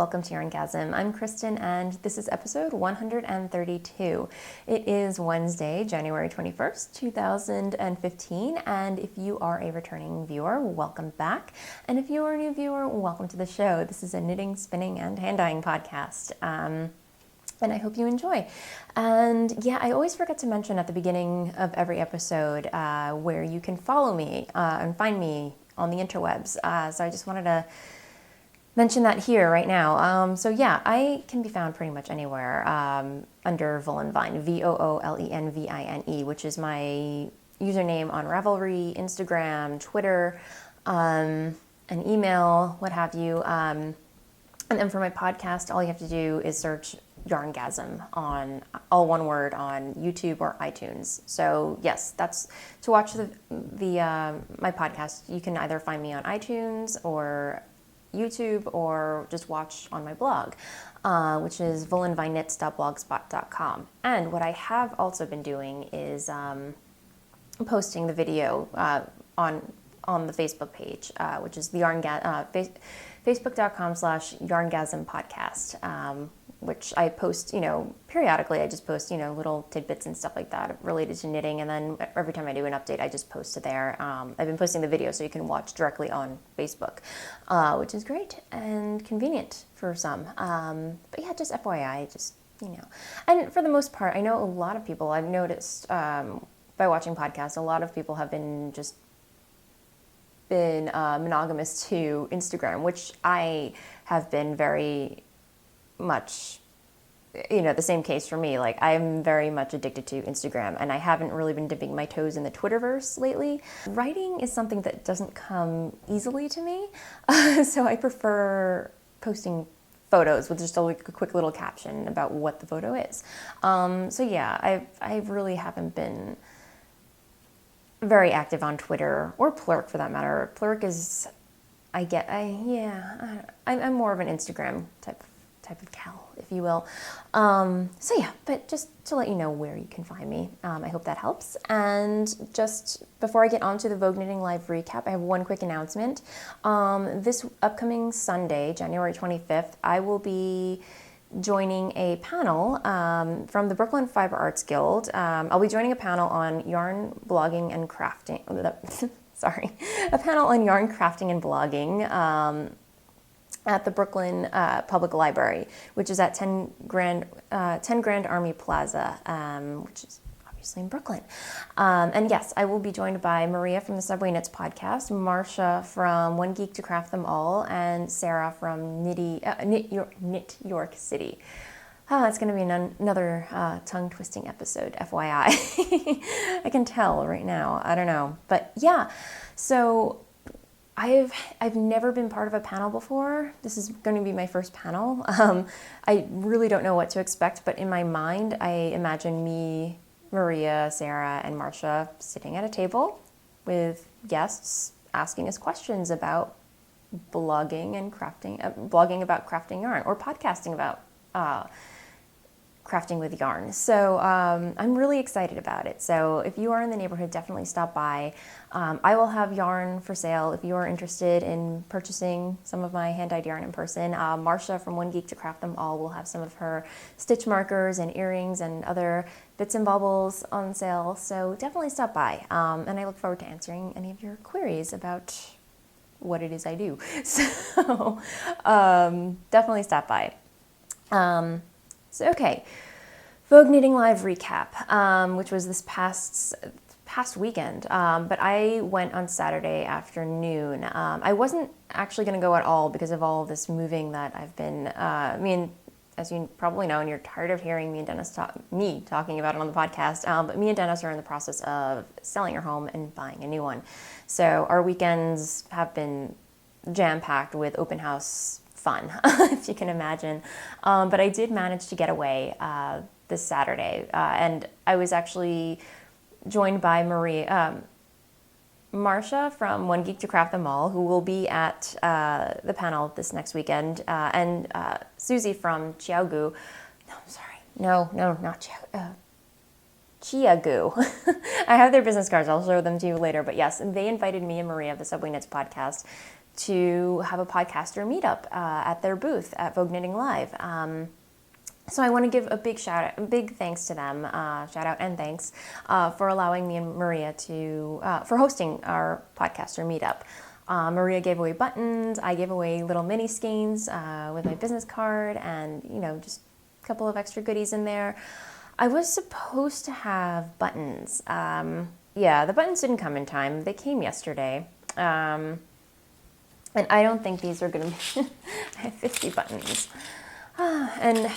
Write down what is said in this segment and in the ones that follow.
welcome to YarnGasm. I'm Kristen and this is episode 132. It is Wednesday, January 21st, 2015, and if you are a returning viewer, welcome back. And if you are a new viewer, welcome to the show. This is a knitting, spinning, and hand-dyeing podcast. And I hope you enjoy. And yeah, I always forget to mention at the beginning of every episode where you can follow me and find me on the interwebs. So I just wanted to mention that here right now. So yeah, I can be found pretty much anywhere under Voolenvine, Voolenvine, which is my username on Ravelry, Instagram, Twitter, an email, what have you. And then for my podcast, all you have to do is search YarnGasm on all one word on YouTube or iTunes. So yes, that's to watch my podcast. You can either find me on iTunes or YouTube or just watch on my blog, which is voolenvineknits.blogspot.com. And what I have also been doing is posting the video on the Facebook page, which is the facebook.com/YarnGasm podcast, which I post, periodically. I just post, little tidbits and stuff like that related to knitting. And then every time I do an update, I just post it there. I've been posting the video so you can watch directly on Facebook, which is great and convenient for some. But yeah, just FYI, And for the most part, I know a lot of people, I've noticed by watching podcasts, a lot of people have been monogamous to Instagram, which I have been very much, the same case for me. Like, I'm very much addicted to Instagram, and I haven't really been dipping my toes in the Twitterverse lately. Writing is something that doesn't come easily to me, so I prefer posting photos with just a quick little caption about what the photo is. So yeah, I really haven't been very active on Twitter or Plurk for that matter. Plurk is, I'm more of an Instagram type of gal, if you will. So yeah, but just to let you know where you can find me. I hope that helps. And just before I get on to the Vogue Knitting Live recap, I have one quick announcement. This upcoming Sunday, January 25th, I will be joining a panel from the Brooklyn Fiber Arts Guild. I'll be joining a panel on yarn blogging and crafting. A panel on yarn crafting and blogging at the Brooklyn Public Library, which is at 10 Grand Army Plaza, which is obviously in Brooklyn. And yes, I will be joined by Maria from the Subway Knits podcast, Marcia from One Geek to Craft Them All, and Sarah from Knit York City. It's going to be another tongue-twisting episode, FYI. I can tell right now. I don't know. But yeah, so I've never been part of a panel before. This is going to be my first panel. I really don't know what to expect, but in my mind, I imagine me, Maria, Sarah, and Marcia sitting at a table with guests asking us questions about blogging and crafting, blogging about crafting yarn, or podcasting about crafting with yarn. So I'm really excited about it. So if you are in the neighborhood, definitely stop by. I will have yarn for sale if you are interested in purchasing some of my hand-dyed yarn in person. Marcia from One Geek to Craft Them All will have some of her stitch markers and earrings and other bits and baubles on sale. So definitely stop by. And I look forward to answering any of your queries about what it is I do. So definitely stop by. So, okay, Vogue Knitting Live recap, which was this past weekend, but I went on Saturday afternoon. I wasn't actually going to go at all because of all of this moving that I've been, as you probably know, and you're tired of hearing me and Dennis talking about it on the podcast, but me and Dennis are in the process of selling our home and buying a new one. So our weekends have been jam-packed with open house fun, if you can imagine. But I did manage to get away this Saturday, and I was actually joined by Marcia from One Geek to Craft Them All, who will be at the panel this next weekend, and Susie from Chiagu. No, I'm sorry. No, not Chiagu. Chiagu. I have their business cards. I'll show them to you later. But yes, they invited me and Maria of the Subway Knits podcast to have a podcaster meetup at their booth at Vogue Knitting Live. So I want to give a big shout out, a big thanks to them, shout out and thanks for allowing me and Maria for hosting our podcaster meetup. Maria gave away buttons, I gave away little mini skeins with my business card, and just a couple of extra goodies in there. I was supposed to have buttons. Yeah, the buttons didn't come in time. They came yesterday. And I don't think these are going to be, I have 50 buttons. And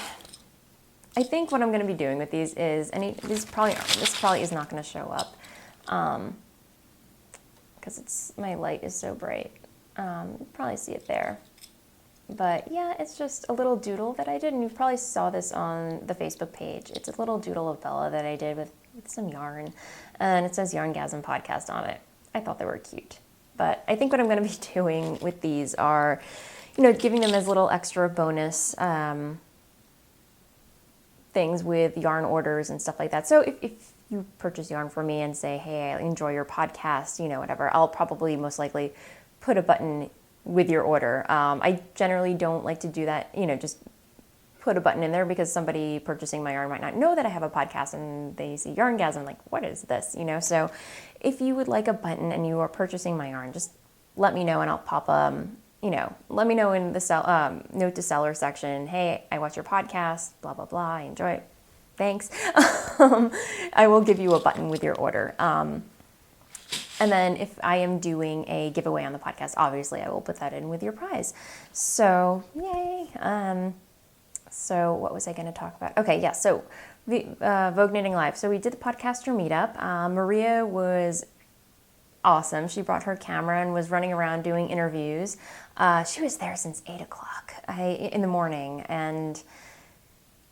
I think what I'm going to be doing with these is, this probably is not going to show up, because my light is so bright. You probably see it there. But yeah, it's just a little doodle that I did, and you probably saw this on the Facebook page. It's a little doodle of Bella that I did with some yarn, and it says YarnGasm podcast on it. I thought they were cute. But I think what I'm going to be doing with these are, giving them as little extra bonus things with yarn orders and stuff like that. So if you purchase yarn from me and say, hey, I enjoy your podcast, whatever, I'll probably most likely put a button with your order. I generally don't like to do that, just put a button in there, because somebody purchasing my yarn might not know that I have a podcast and they see YarnGasm, like, what is this? So if you would like a button and you are purchasing my yarn, just let me know and I'll pop let me know in the note to seller section, hey, I watch your podcast, blah, blah, blah, I enjoy it, thanks. I will give you a button with your order. And then if I am doing a giveaway on the podcast, obviously I will put that in with your prize. So, yay. So what was I going to talk about? Okay, yeah, so the Vogue Knitting Live. So we did the podcaster meetup. Maria was awesome. She brought her camera and was running around doing interviews. She was there since 8 o'clock in the morning, and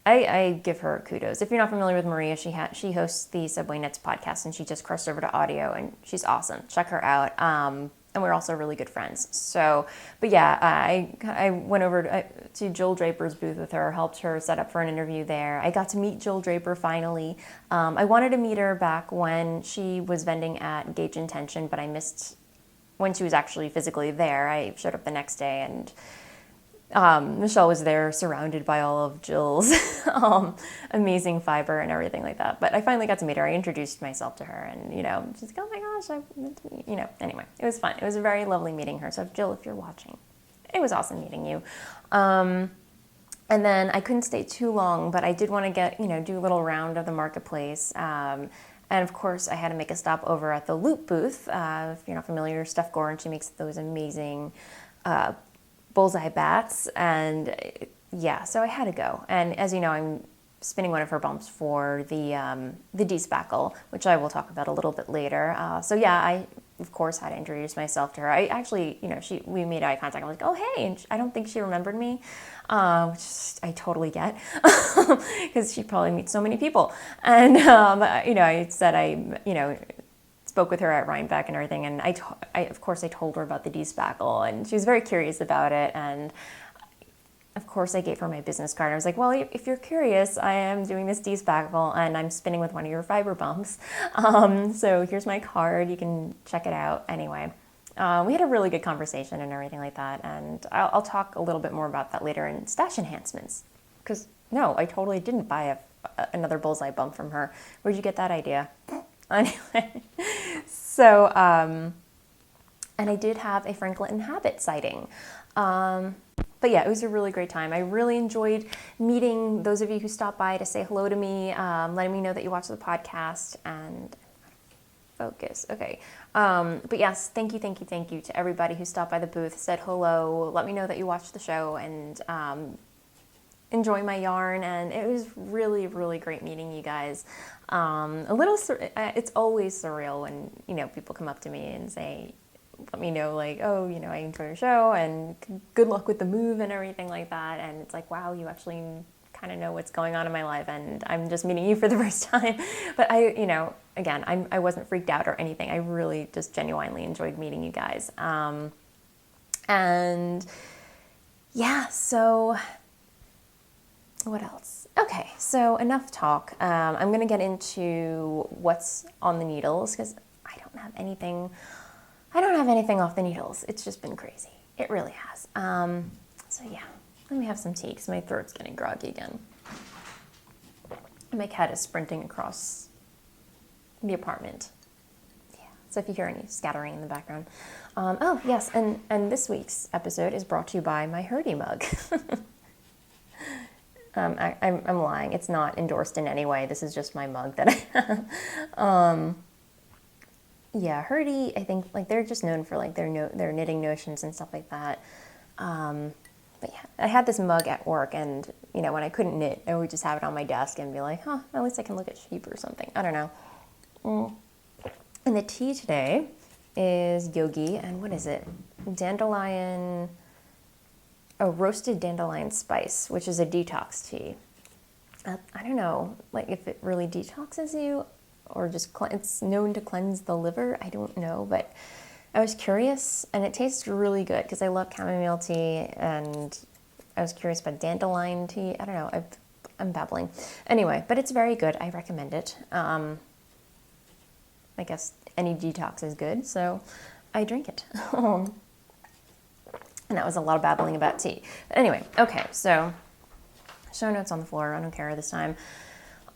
I give her kudos. If you're not familiar with Maria, she hosts the Subway Knits podcast, and she just crossed over to audio, and she's awesome. Check her out. And we're also really good friends. So, but yeah, I went over to Jill Draper's booth with her, helped her set up for an interview there. I got to meet Jill Draper finally. I wanted to meet her back when she was vending at Gauge Intention, but I missed when she was actually physically there. I showed up the next day, and Michelle was there surrounded by all of Jill's amazing fiber and everything like that. But I finally got to meet her. I introduced myself to her, and she's like, oh my gosh, anyway, it was fun. It was very lovely meeting her. So Jill, if you're watching, it was awesome meeting you. And then I couldn't stay too long, but I did want to do a little round of the marketplace. And of course, I had to make a stop over at the Loop booth. If you're not familiar, Steph Gorin, she makes those amazing bullseye bats, and yeah, so I had to go. And as you know, I'm spinning one of her bumps for the de-spackle, which I will talk about a little bit later. So yeah, I of course had to introduce myself to her. I actually, we made eye contact. I was like, oh hey, and I don't think she remembered me, which I totally get, because she probably meets so many people. And I said I spoke with her at Rhinebeck and everything, and I of course I told her about the de-spackle, and she was very curious about it, and of course I gave her my business card. I was like, well, if you're curious, I am doing this de-spackle and I'm spinning with one of your fiber bumps, so here's my card, you can check it out. Anyway, we had a really good conversation and everything like that, and I'll talk a little bit more about that later in stash enhancements, because no, I totally didn't buy another bullseye bump from her. Where'd you get that idea? Anyway, so, and I did have a Franklin Habit sighting. But yeah, it was a really great time. I really enjoyed meeting those of you who stopped by to say hello to me, letting me know that you watched the podcast, and focus. Okay. But yes, thank you to everybody who stopped by the booth, said hello, let me know that you watched the show, and enjoy my yarn. And it was really, really great meeting you guys. It's always surreal when, people come up to me and say, let me know, like, oh, I enjoy your show and good luck with the move and everything like that. And it's like, wow, you actually kind of know what's going on in my life, and I'm just meeting you for the first time. But again, I wasn't freaked out or anything. I really just genuinely enjoyed meeting you guys. And yeah, so what else? Okay, so enough talk. I'm going to get into what's on the needles, because I don't have anything off the needles. It's just been crazy. It really has. So yeah, let me have some tea because my throat's getting groggy again. My cat is sprinting across the apartment. Yeah. So if you hear any scattering in the background. Oh yes, and this week's episode is brought to you by my Hurdy mug. I'm lying. It's not endorsed in any way. This is just my mug that I have. Yeah, Hurdy, I think, like, they're just known for, like, their knitting notions and stuff like that. But yeah, I had this mug at work, and, you know, when I couldn't knit, I would just have it on my desk and be like, huh, at least I can look at sheep or something. I don't know. And the tea today is yogi, and what is it? Roasted dandelion spice, which is a detox tea. I don't know, like, if it really detoxes you, or just it's known to cleanse the liver. I don't know, but I was curious, and it tastes really good because I love chamomile tea, and I was curious about dandelion tea. I don't know. I'm babbling. Anyway, but it's very good. I recommend it. I guess any detox is good, so I drink it. And that was a lot of babbling about tea. But anyway, okay, so show notes on the floor. I don't care this time.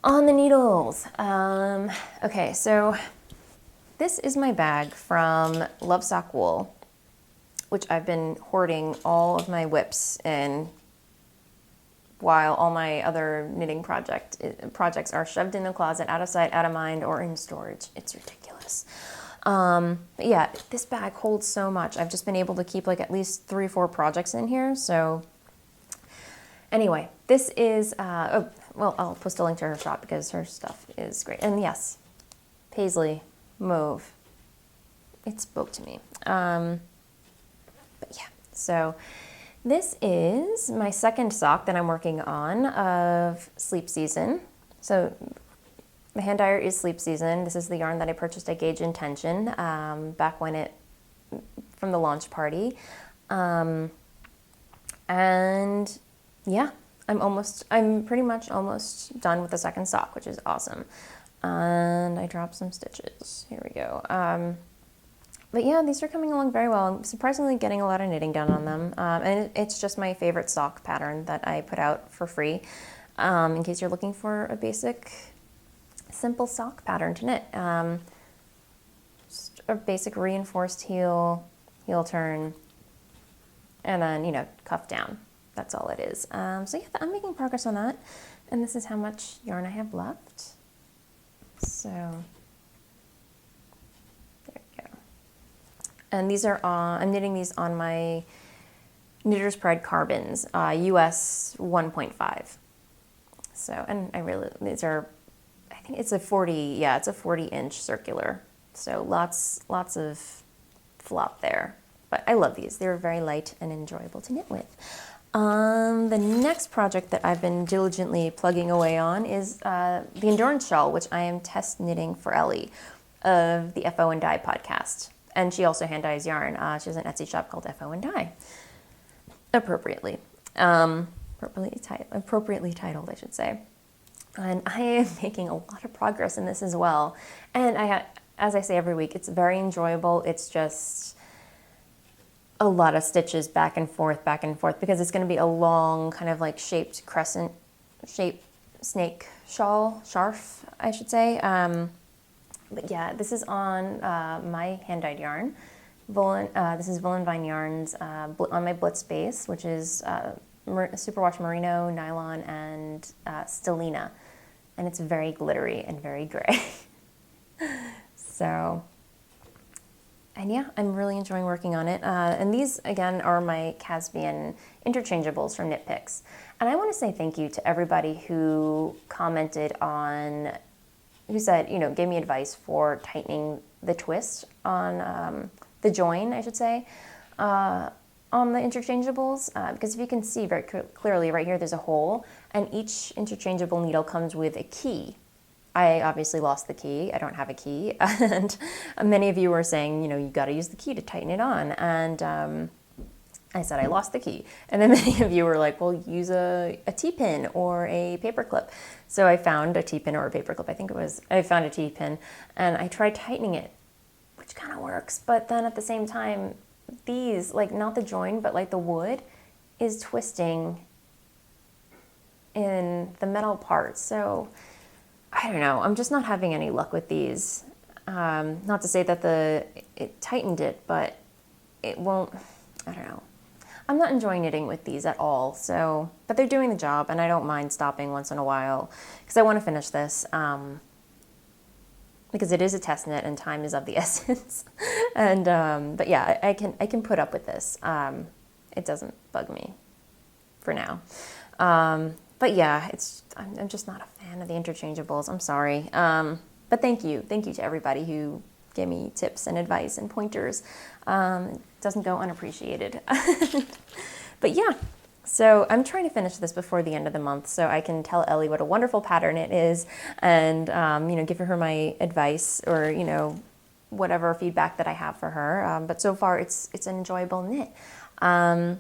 On the needles. Okay, so this is my bag from Lovesock Wool, which I've been hoarding all of my whips in while all my other knitting projects are shoved in the closet, out of sight, out of mind, or in storage. It's ridiculous. But yeah, this bag holds so much. I've just been able to keep like at least 3 or 4 projects in here. So anyway, this is, well, I'll post a link to her shop because her stuff is great. And yes, Paisley Mauve. It spoke to me. But yeah, so this is my second sock that I'm working on of Sleep Season. So the hand dyer is Sleep Season. This is the yarn that I purchased at Gauge Intention back when from the launch party. And yeah, I'm pretty much almost done with the second sock, which is awesome. And I dropped some stitches. Here we go. But yeah, these are coming along very well. I'm surprisingly getting a lot of knitting done on them. And it's just my favorite sock pattern that I put out for free. In case you're looking for a basic, simple sock pattern to knit. Just a basic reinforced heel turn, and then, you know, cuff down. That's all it is. So yeah, I'm making progress on that. And this is how much yarn I have left. So there we go. And these are I'm knitting these on my Knitter's Pride carbons, US 1.5. So, and these are, I think it's a 40-inch circular. So lots of flop there. But I love these. They're very light and enjoyable to knit with. The next project that I've been diligently plugging away on is the Endurance Shawl, which I am test knitting for Ellie of the FO and Dye podcast. And she also hand dyes yarn. She has an Etsy shop called FO and Dye. Appropriately titled, I should say. And I am making a lot of progress in this as well. And as I say every week, it's very enjoyable. It's just a lot of stitches back and forth, because it's going to be a long kind of like shaped crescent shape snake scarf, I should say. But yeah, this is on my hand-dyed yarn. This is Voolenvine yarns on my Blitz base, which is superwash merino, nylon, and stellina. And it's very glittery and very gray. So, and yeah, I'm really enjoying working on it. And these, again, are my Caspian interchangeables from Knit Picks. And I want to say thank you to everybody who commented who said, you know, gave me advice for tightening the twist on the join, I should say, on the interchangeables. Because if you can see very clearly right here, there's a hole, and each interchangeable needle comes with a key. I obviously lost the key. I don't have a key. And many of you were saying, you know, you got to use the key to tighten it on. And I said I lost the key. And then many of you were like, well, use a T-pin or a paper clip. So I found a T-pin or a paper clip. I found a T-pin, and I tried tightening it, which kind of works. But then at the same time, these, like not the join, but like the wood is twisting in the metal part. So I don't know, I'm just not having any luck with these. Not to say that it tightened it, but it won't, I don't know. I'm not enjoying knitting with these at all, so, but they're doing the job, and I don't mind stopping once in a while because I want to finish this, because it is a test knit and time is of the essence. And, but yeah, I can put up with this. It doesn't bug me for now. But yeah, I'm just not a fan of the interchangeables. I'm sorry. But thank you to everybody who gave me tips and advice and pointers. It doesn't go unappreciated. But yeah, so I'm trying to finish this before the end of the month so I can tell Ellie what a wonderful pattern it is, and you know, give her my advice or, you know, whatever feedback that I have for her. But so far it's an enjoyable knit. But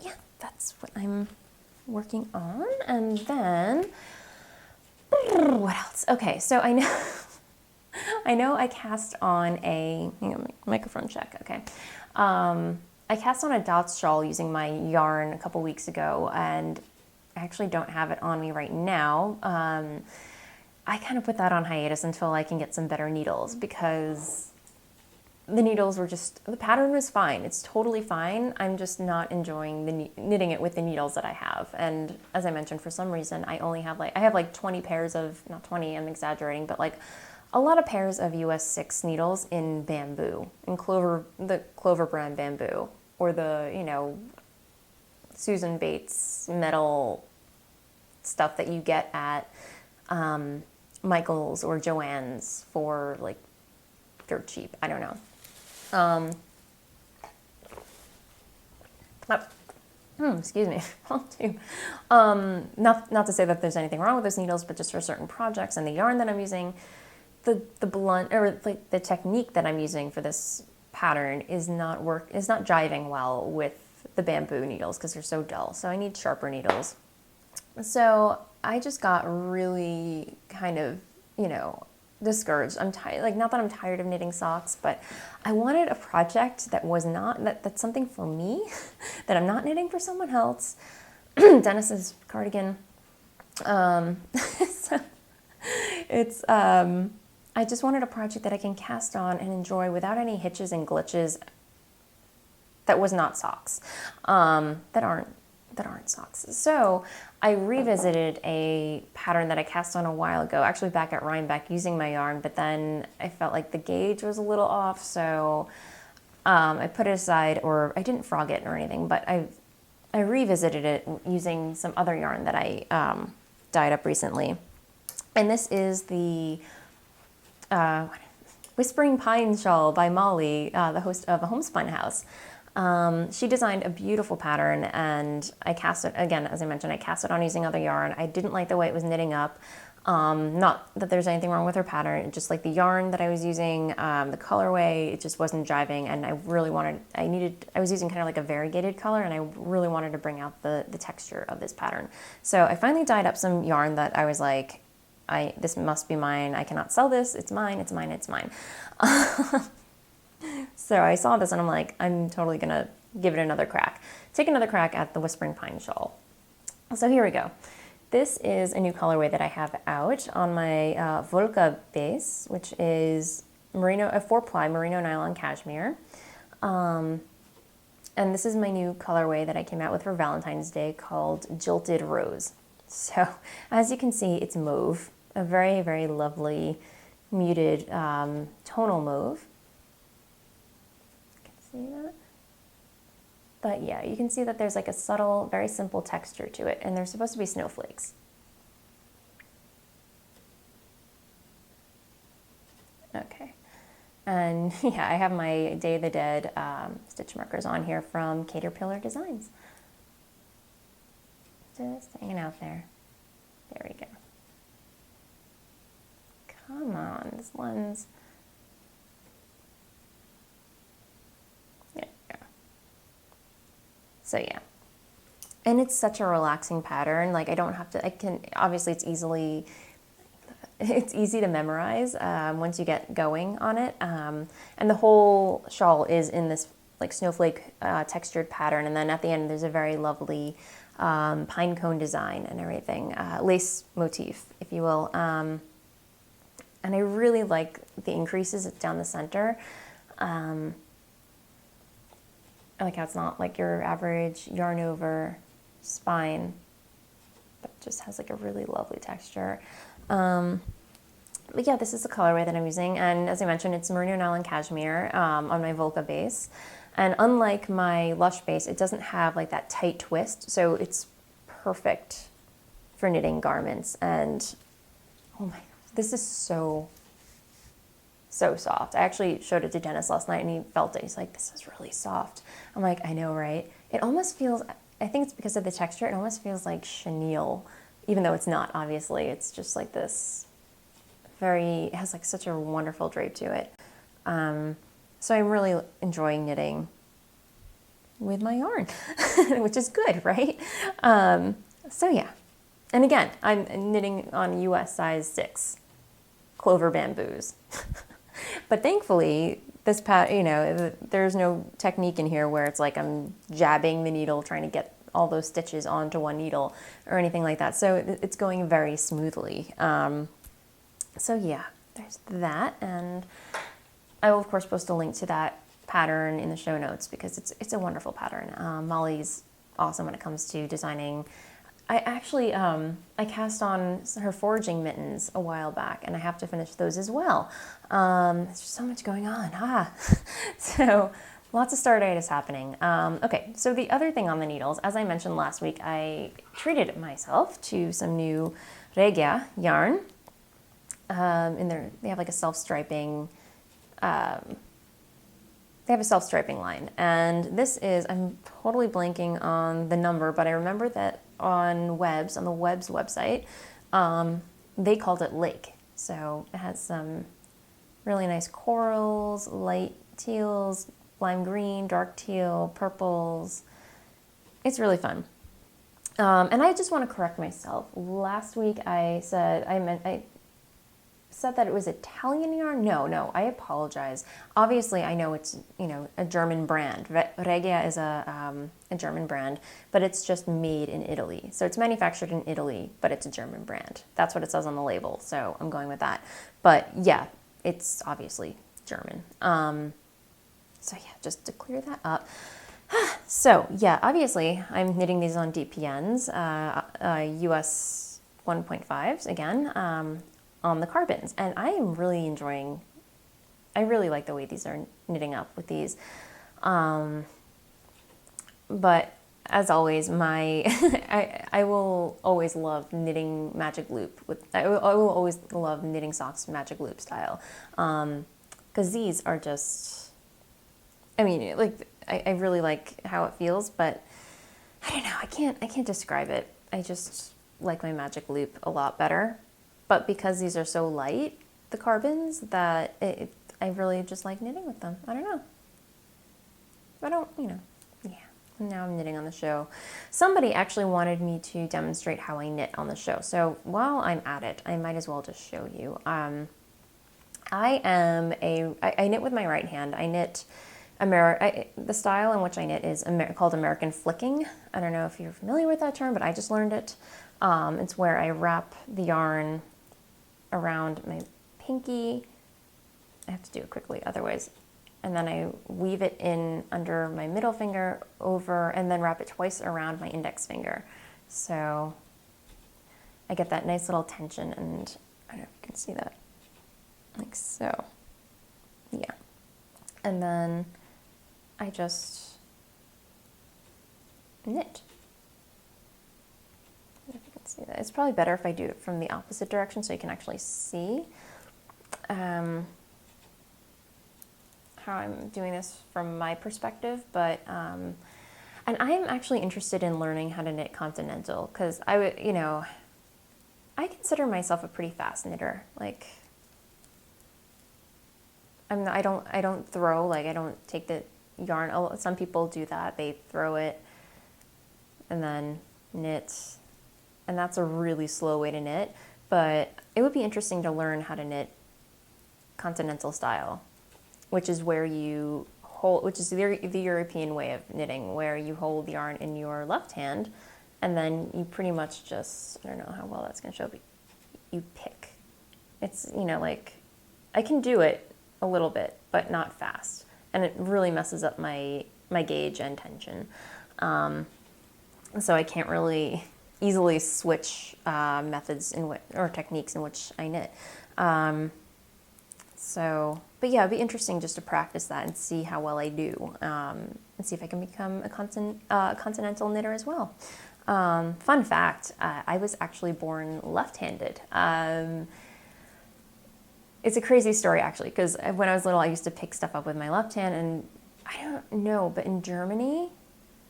yeah, that's what I'm working on. And then what else? Okay, so I know I cast on a, hang on, microphone check, okay. I cast on a dots shawl using my yarn a couple weeks ago, and I actually don't have it on me right now. I kind of put that on hiatus until I can get some better needles, because the needles were just, the pattern was fine. It's totally fine. I'm just not enjoying the knitting it with the needles that I have. And as I mentioned, for some reason, I have like 20 pairs of, not 20, I'm exaggerating, but like a lot of pairs of US 6 needles in bamboo, in the Clover brand bamboo, or the, you know, Susan Bates metal stuff that you get at Michael's or Joann's for like dirt cheap. I don't know. Excuse me. Not to say that there's anything wrong with those needles, but just for certain projects and the yarn that I'm using, the blunt, or like the technique that I'm using for this pattern is not jiving well with the bamboo needles because they're so dull. So I need sharper needles. So I just got really kind of, you know, discouraged. I'm tired, like, not that I'm tired of knitting socks, but I wanted a project that was not, that's something for me, that I'm not knitting for someone else. Dennis's cardigan. So it's, I just wanted a project that I can cast on and enjoy without any hitches and glitches that was not socks, that aren't socks. So I revisited a pattern that I cast on a while ago, actually back at Rhinebeck using my yarn, but then I felt like the gauge was a little off, so I put it aside, or I didn't frog it or anything, but I revisited it using some other yarn that I dyed up recently. And this is the Whispering Pine Shawl by Molly, the host of the Homespun House. She designed a beautiful pattern, and I cast it, again, as I mentioned, I cast it on using other yarn. I didn't like the way it was knitting up. Not that there's anything wrong with her pattern, just like the yarn that I was using, the colorway, it just wasn't jiving, and I really I was using kind of like a variegated color, and I really wanted to bring out the texture of this pattern. So I finally dyed up some yarn that I was like, this must be mine, I cannot sell this, it's mine, it's mine, it's mine. So I saw this and I'm like, I'm totally gonna give it another crack. Take another crack at the Whispering Pine Shawl. So here we go. This is a new colorway that I have out on my Volca base, which is a 4-ply merino nylon cashmere. And this is my new colorway that I came out with for Valentine's Day called Jilted Rose. So as you can see, it's mauve, a very, very lovely muted tonal mauve. See that? But yeah, you can see that there's like a subtle, very simple texture to it, and they're supposed to be snowflakes. Okay, and yeah, I have my Day of the Dead stitch markers on here from Caterpillar Designs. Just hanging out there. There we go. Come on, this one's... So yeah, and it's such a relaxing pattern. Like I don't have to, obviously it's it's easy to memorize once you get going on it. And the whole shawl is in this like snowflake textured pattern, and then at the end there's a very lovely pine cone design and everything, lace motif, if you will. And I really like the increases down the center. I like how it's not like your average yarn over spine, but just has like a really lovely texture. But yeah, this is the colorway that I'm using, and as I mentioned, it's merino nylon cashmere on my Volca base. And unlike my Lush base, it doesn't have like that tight twist, so it's perfect for knitting garments. And oh my, this is so soft. I actually showed it to Dennis last night and he felt it. He's like, this is really soft. I'm like, I know, right? It almost feels, I think it's because of the texture, it almost feels like chenille, even though it's not, obviously. It's just like this it has like such a wonderful drape to it. So I'm really enjoying knitting with my yarn, which is good, right? So yeah. And again, I'm knitting on US size 6 clover bamboos. But thankfully, this there's no technique in here where it's like I'm jabbing the needle trying to get all those stitches onto one needle or anything like that. So it's going very smoothly. So yeah, there's that. And I will of course post a link to that pattern in the show notes because it's a wonderful pattern. Molly's awesome when it comes to designing. I actually, I cast on her foraging mittens a while back, and I have to finish those as well. There's just so much going on. So lots of startitis happening. Okay, so the other thing on the needles, as I mentioned last week, I treated myself to some new Regia yarn. They have like a self-striping, they have a self-striping line, and this is, I'm totally blanking on the number, but I remember that on the Webs website, they called it Lake. So it has some really nice corals, light teals, lime green, dark teal, purples. It's really fun. And I just want to correct myself. Last week I said that it was Italian yarn. No, I apologize. Obviously, I know it's a German brand. Regia is a German brand, but it's just made in Italy. So it's manufactured in Italy, but it's a German brand. That's what it says on the label. So I'm going with that. But yeah, it's obviously German. So yeah, just to clear that up. So yeah, obviously I'm knitting these on DPNs, US 1.5s again. On the carbons, and I am really enjoying, I really like the way these are knitting up with these. But as always, I will always love knitting magic loop I will always love knitting socks magic loop style, because these are just, I mean, like I really like how it feels, but I don't know, I can't describe it. I just like my magic loop a lot better. But because these are so light, the carbons, that I really just like knitting with them. I don't know. Yeah. Now I'm knitting on the show. Somebody actually wanted me to demonstrate how I knit on the show. So while I'm at it, I might as well just show you. I knit with my right hand. I knit the style in which I knit is called American flicking. I don't know if you're familiar with that term, but I just learned it. It's where I wrap the yarn around my pinky. I have to do it quickly otherwise. And then I weave it in under my middle finger over, and then wrap it twice around my index finger. So I get that nice little tension, and I don't know if you can see that. Like so. Yeah. And then I just knit. See that. It's probably better if I do it from the opposite direction so you can actually see how I'm doing this from my perspective. But and I'm actually interested in learning how to knit continental, because I consider myself a pretty fast knitter. Like I don't throw, like I don't take the yarn. Some people do that. They throw it and then knit. And that's a really slow way to knit. but it would be interesting to learn how to knit continental style, which is where you hold, which is the European way of knitting, where you hold the yarn in your left hand, and then you pretty much just, I don't know how well that's going to show, but you pick. It's, you know, like, I can do it a little bit, but not fast, and it really messes up my gauge and tension. So I can't really easily switch methods or techniques in which I knit. But yeah, it'd be interesting just to practice that and see how well I do, and see if I can become a continental knitter as well. Fun fact, I was actually born left-handed. It's a crazy story, actually, because when I was little, I used to pick stuff up with my left hand, and I don't know, but in Germany,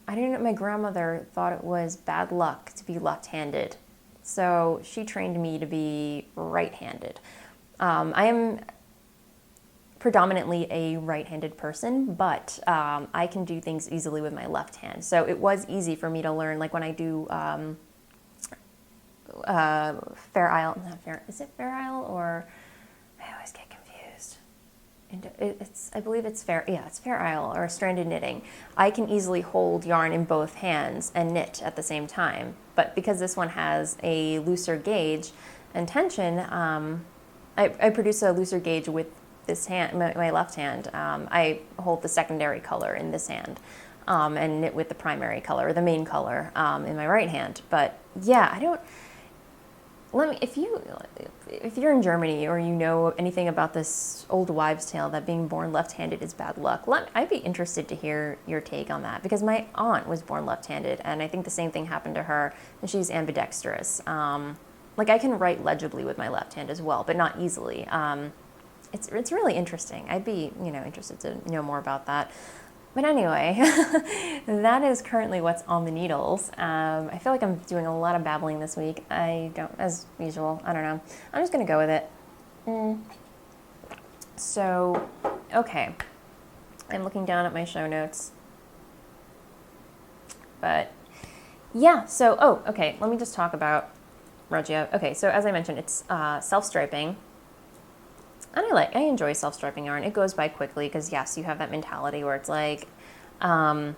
I didn't know, my grandmother thought it was bad luck to be left-handed, so she trained me to be right-handed. I am predominantly a right-handed person, but I can do things easily with my left hand, so it was easy for me to learn, like when I do Fair Isle, is it Fair Isle, or I always get confused. I believe it's Fair Isle or stranded knitting. I can easily hold yarn in both hands and knit at the same time. But because this one has a looser gauge and tension, I produce a looser gauge with this hand, my left hand. I hold the secondary color in this hand and knit with the primary color, or the main color, in my right hand. But yeah, if you're in Germany or you know anything about this old wives' tale that being born left-handed is bad luck, I'd be interested to hear your take on that, because my aunt was born left-handed, and I think the same thing happened to her, and she's ambidextrous. Like, I can write legibly with my left hand as well, but not easily. It's really interesting. I'd be, interested to know more about that. But anyway, that is currently what's on the needles. I feel like I'm doing a lot of babbling this week. As usual, I don't know. I'm just gonna go with it. So, okay. I'm looking down at my show notes. But, yeah, so, okay, let me just talk about Reggio. Okay, so as I mentioned, it's self-striping. And I enjoy self-striping yarn. It goes by quickly because, yes, you have that mentality where it's like, I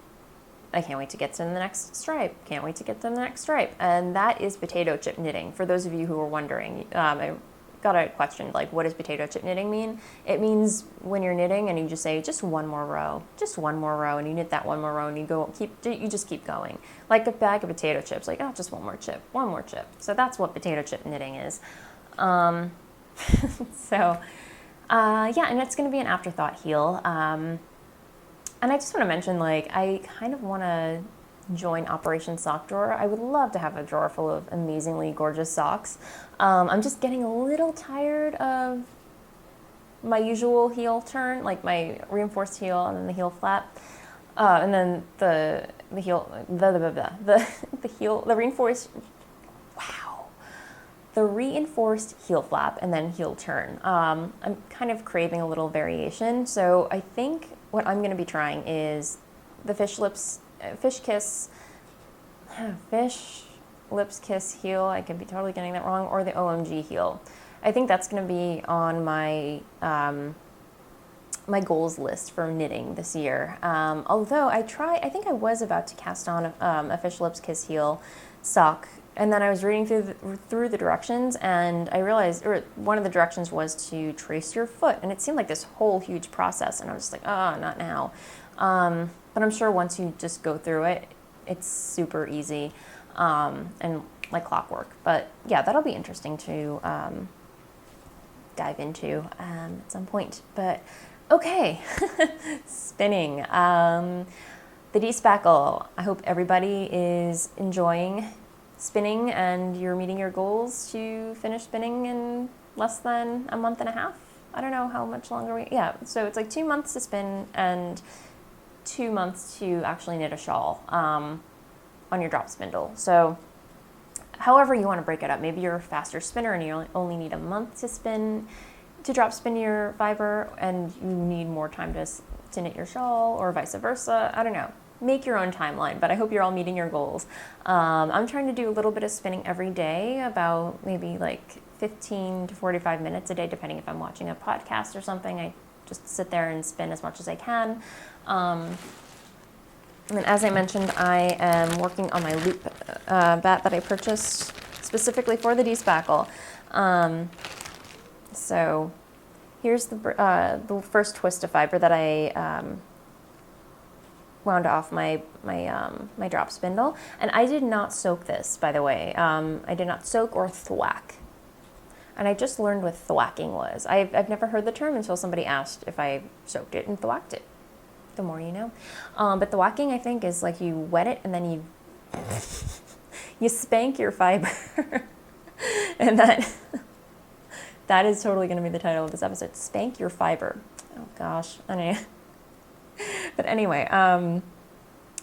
can't wait to get to the next stripe. Can't wait to get to the next stripe. And that is potato chip knitting. For those of you who are wondering, I got a question, like, what does potato chip knitting mean? It means when you're knitting and you just say, just one more row, and you knit that one more row, and you just keep going. Like a bag of potato chips, like, just one more chip. So that's what potato chip knitting is. Yeah, and it's going to be an afterthought heel. And I just want to mention, like, I kind of want to join Operation Sock Drawer. I would love to have a drawer full of amazingly gorgeous socks. I'm just getting a little tired of my usual heel turn, like my reinforced heel and then the heel flap. And then the reinforced heel flap and then heel turn. I'm kind of craving a little variation, so I think what I'm going to be trying is the fish lips kiss heel. I could be totally getting that wrong, or the OMG heel. I think that's going to be on my my goals list for knitting this year. Although I think I was about to cast on a fish lips kiss heel sock. And then I was reading through the directions, and I realized, or one of the directions was to trace your foot, and it seemed like this whole huge process, and I was just like, oh, not now. But I'm sure once you just go through it, it's super easy, and like clockwork. But yeah, that'll be interesting to dive into at some point. But okay, spinning. The despackle. I hope everybody is enjoying spinning and you're meeting your goals to finish spinning in less than a month and a half. I don't know how much longer so it's like 2 months to spin and 2 months to actually knit a shawl on your drop spindle. So however you want to break it up, maybe you're a faster spinner and you only need a month to drop spin your fiber, and you need more time to knit your shawl, or vice versa. I don't know. Make your own timeline, but I hope you're all meeting your goals. I'm trying to do a little bit of spinning every day, about maybe like 15 to 45 minutes a day, depending if I'm watching a podcast or something. I just sit there and spin as much as I can. And then, as I mentioned, I am working on my loop bat that I purchased specifically for the despackle. So here's the first twist of fiber that I wound off my drop spindle. And I did not soak this, by the way. I did not soak or thwack. And I just learned what thwacking was. I've never heard the term until somebody asked if I soaked it and thwacked it. The more you know. But thwacking, I think, is like you wet it and then you you spank your fiber. And that is totally going to be the title of this episode. Spank your fiber. Oh gosh. But anyway, and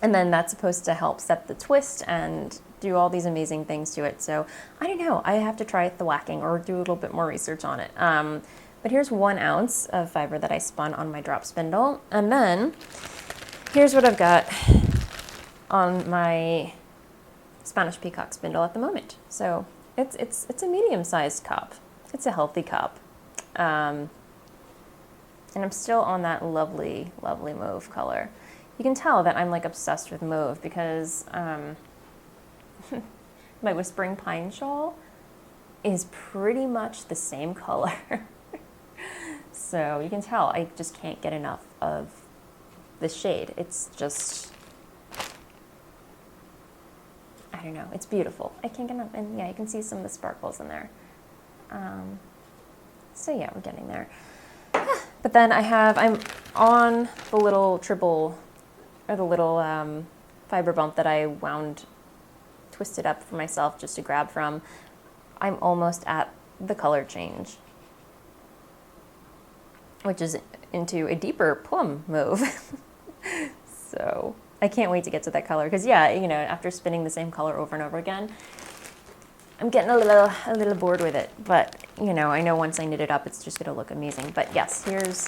then that's supposed to help set the twist and do all these amazing things to it. So I don't know. I have to try thwacking or do a little bit more research on it. But here's 1 ounce of fiber that I spun on my drop spindle. And then here's what I've got on my Spanish peacock spindle at the moment. So it's a medium-sized cup. It's a healthy cup. And I'm still on that lovely, lovely mauve color. You can tell that I'm like obsessed with mauve because my Whispering Pine shawl is pretty much the same color. So you can tell I just can't get enough of the shade. It's just, I don't know, it's beautiful. I can't get enough, and yeah, you can see some of the sparkles in there. So yeah, we're getting there. But then I'm on the little triple, or the little fiber bump that I twisted up for myself just to grab from. I'm almost at the color change, which is into a deeper plum mauve. So I can't wait to get to that color because yeah, you know, after spinning the same color over and over again, I'm getting a little bored with it. But you know, I know once I knit it up, it's just gonna look amazing. But yes, here's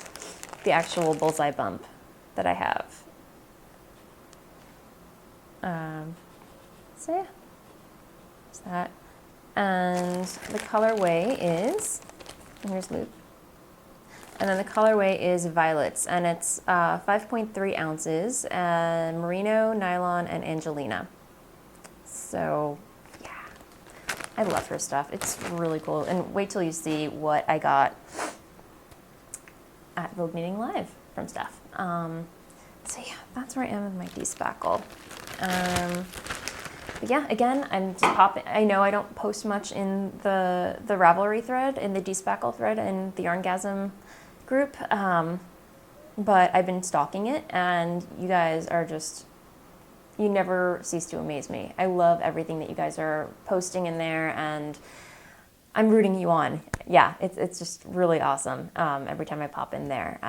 the actual bullseye bump that I have. So yeah, there's that. And the colorway is, here's loop. And then the colorway is Violets, and it's 5.3 ounces, merino, nylon, and Angelina. So, yeah, I love her stuff. It's really cool. And wait till you see what I got at Vogue Knitting Live from Steph. So yeah, that's where I am with my despackle. But yeah, again, I'm just popping. I know I don't post much in the Ravelry thread, in the despackle thread, in the YarnGasm group, but I've been stalking it, and you guys are just, you never cease to amaze me. I love everything that you guys are posting in there, and I'm rooting you on. Yeah, it's just really awesome every time I pop in there.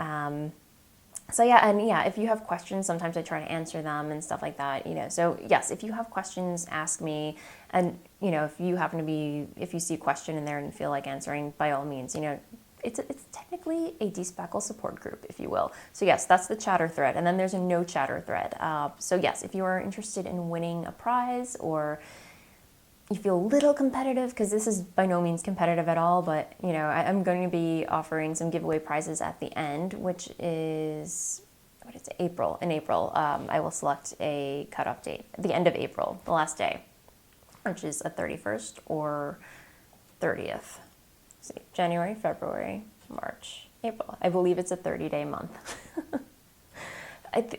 So yeah, and yeah, if you have questions, sometimes I try to answer them and stuff like that, you know. So yes, if you have questions, ask me. And, you know, if you see a question in there and feel like answering, by all means, you know, it's technically a despackle support group, if you will. So yes, that's the chatter thread. And then there's a no chatter thread. So yes, if you are interested in winning a prize, or you feel a little competitive, because this is by no means competitive at all, but you know, I'm going to be offering some giveaway prizes at the end, which is, what is it, April. In April, I will select a cutoff date at the end of April, the last day, which is a 31st or 30th. See, January, February, March, April. I believe it's a 30-day month.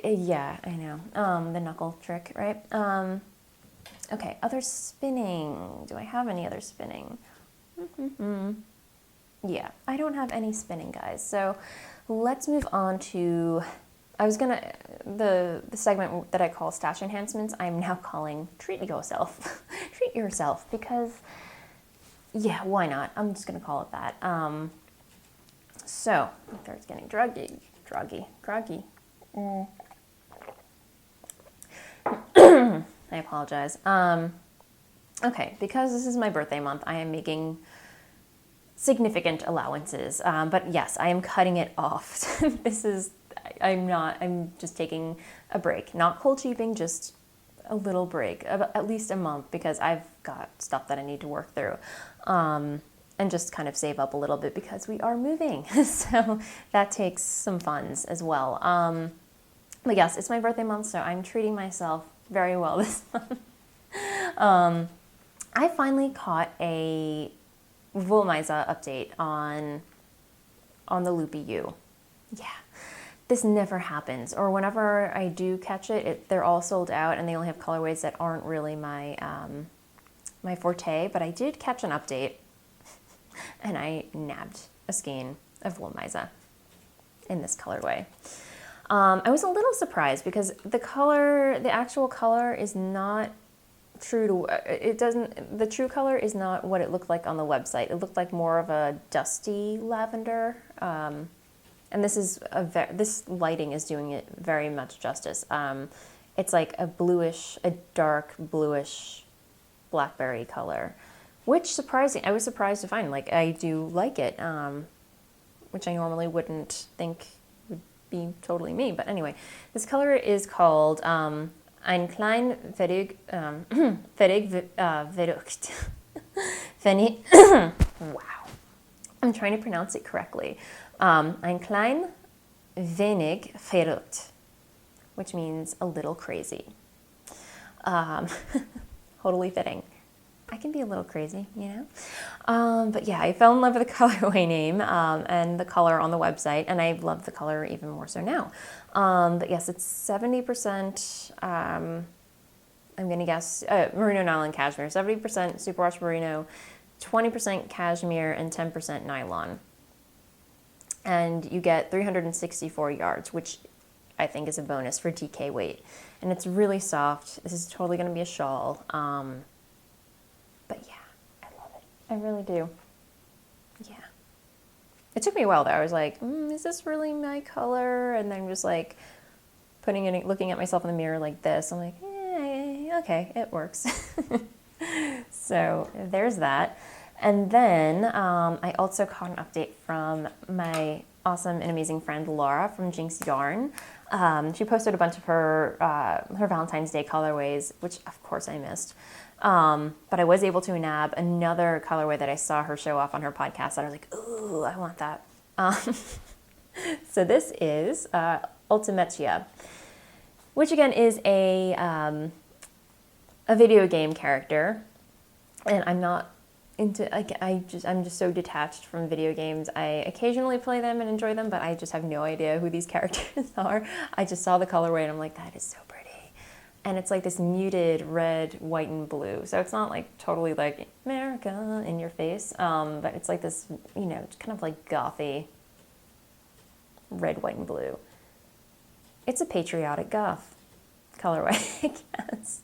Yeah, I know. The knuckle trick, right? Okay, other spinning. Do I have any other spinning? Yeah, I don't have any spinning, guys. So let's move on to, the segment that I call stash enhancements, I'm now calling treat yourself. Treat yourself, because yeah, why not? I'm just gonna call it that. So, my throat's getting groggy. I apologize. Okay, because this is my birthday month, I am making significant allowances. But yes, I am cutting it off. I'm just taking a break. Not cold sheeping, just a little break, at least a month, because I've got stuff that I need to work through. and just kind of save up a little bit because we are moving. So that takes some funds as well. But yes, it's my birthday month, so I'm treating myself very well this month. I finally caught a Voolenvine update on the Loopy U. Yeah, this never happens. Or whenever I do catch it, they're all sold out and they only have colorways that aren't really my my forte. But I did catch an update and I nabbed a skein of Voolenvine in this colorway. I was a little surprised because the actual color is not true to, the true color is not what it looked like on the website. It looked like more of a dusty lavender. And this lighting is doing it very much justice. It's like a dark bluish blackberry color, which I was surprised to find. Like, I do like it, which I normally wouldn't think would be totally me. But anyway, this color is called Ein klein verrückt. Wow. I'm trying to pronounce it correctly. Ein klein wenig verrückt, which means a little crazy. Totally fitting. I can be a little crazy, you know? But yeah, I fell in love with the colorway name and the color on the website, and I love the color even more so now. But yes, it's 70%, I'm going to guess, merino nylon cashmere, 70% superwash merino, 20% cashmere, and 10% nylon. And you get 364 yards, which I think is a bonus for DK weight. And it's really soft. This is totally going to be a shawl. But yeah, I love it. I really do. Yeah. It took me a while though. I was like, is this really my color? And then just like looking at myself in the mirror like this. I'm like, okay, it works. So there's that. And then I also caught an update from my awesome and amazing friend Laura from Jinx Yarn. She posted a bunch of her Valentine's Day colorways, which of course I missed. But I was able to nab another colorway that I saw her show off on her podcast. And I was like, ooh, I want that. So this is Ultimetia, which again is a video game character. And I'm not into, I'm just so detached from video games. I occasionally play them and enjoy them, but I just have no idea who these characters are. I just saw the colorway and I'm like, that is so pretty. And it's like this muted red, white, and blue. So it's not like totally like America in your face, but it's like this, you know, kind of like gothy red, white, and blue. It's a patriotic goth colorway, I guess.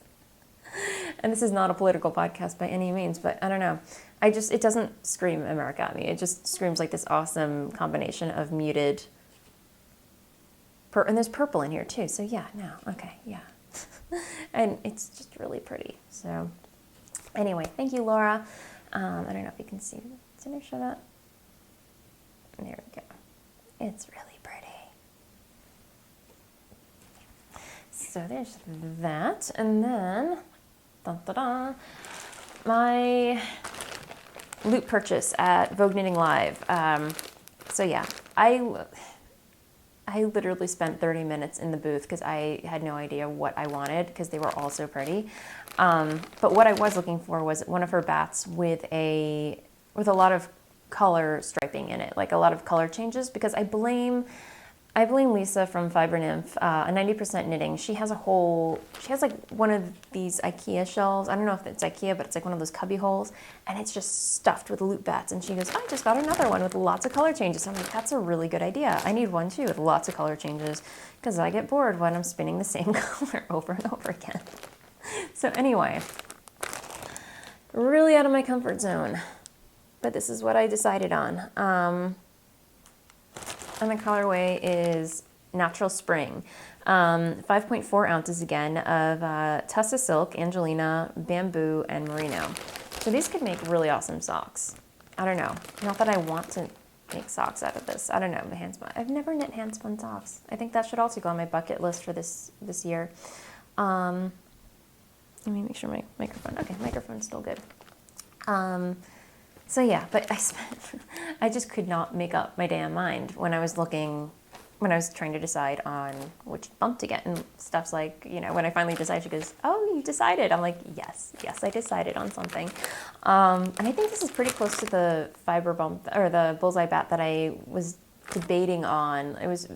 And this is not a political podcast by any means, but I don't know. It doesn't scream America at me. It just screams like this awesome combination of muted, and there's purple in here too. So yeah, no, okay, yeah. And it's just really pretty. So anyway, thank you, Laura. I don't know if you can see. Did I show that? There we go. It's really pretty. So there's that. And then, my loop purchase at Vogue Knitting Live. So yeah, I literally spent 30 minutes in the booth because I had no idea what I wanted because they were all so pretty. But what I was looking for was one of her bats with a lot of color striping in it, like a lot of color changes, because I blame Lisa from Fiber Nymph, a 90% knitting. She has like one of these IKEA shelves. I don't know if it's IKEA, but it's like one of those cubby holes, and it's just stuffed with loop bats. And she goes, I just got another one with lots of color changes. I'm like, that's a really good idea. I need one too with lots of color changes because I get bored when I'm spinning the same color over and over again. So anyway, really out of my comfort zone, but this is what I decided on. And the colorway is Natural Spring. 5.4 ounces again of Tussa Silk, Angelina, Bamboo, and Merino. So these could make really awesome socks. I don't know. Not that I want to make socks out of this. I don't know. I've never knit hand-spun socks. I think that should also go on my bucket list for this year. Let me make sure my microphone. Okay, microphone's still good. So yeah, but I just could not make up my damn mind when I was trying to decide on which bump to get, and stuff's like, when I finally decided, she goes, "Oh, you decided." I'm like, yes, I decided on something. And I think this is pretty close to the fiber bump, or the bullseye bat that I was debating on. It was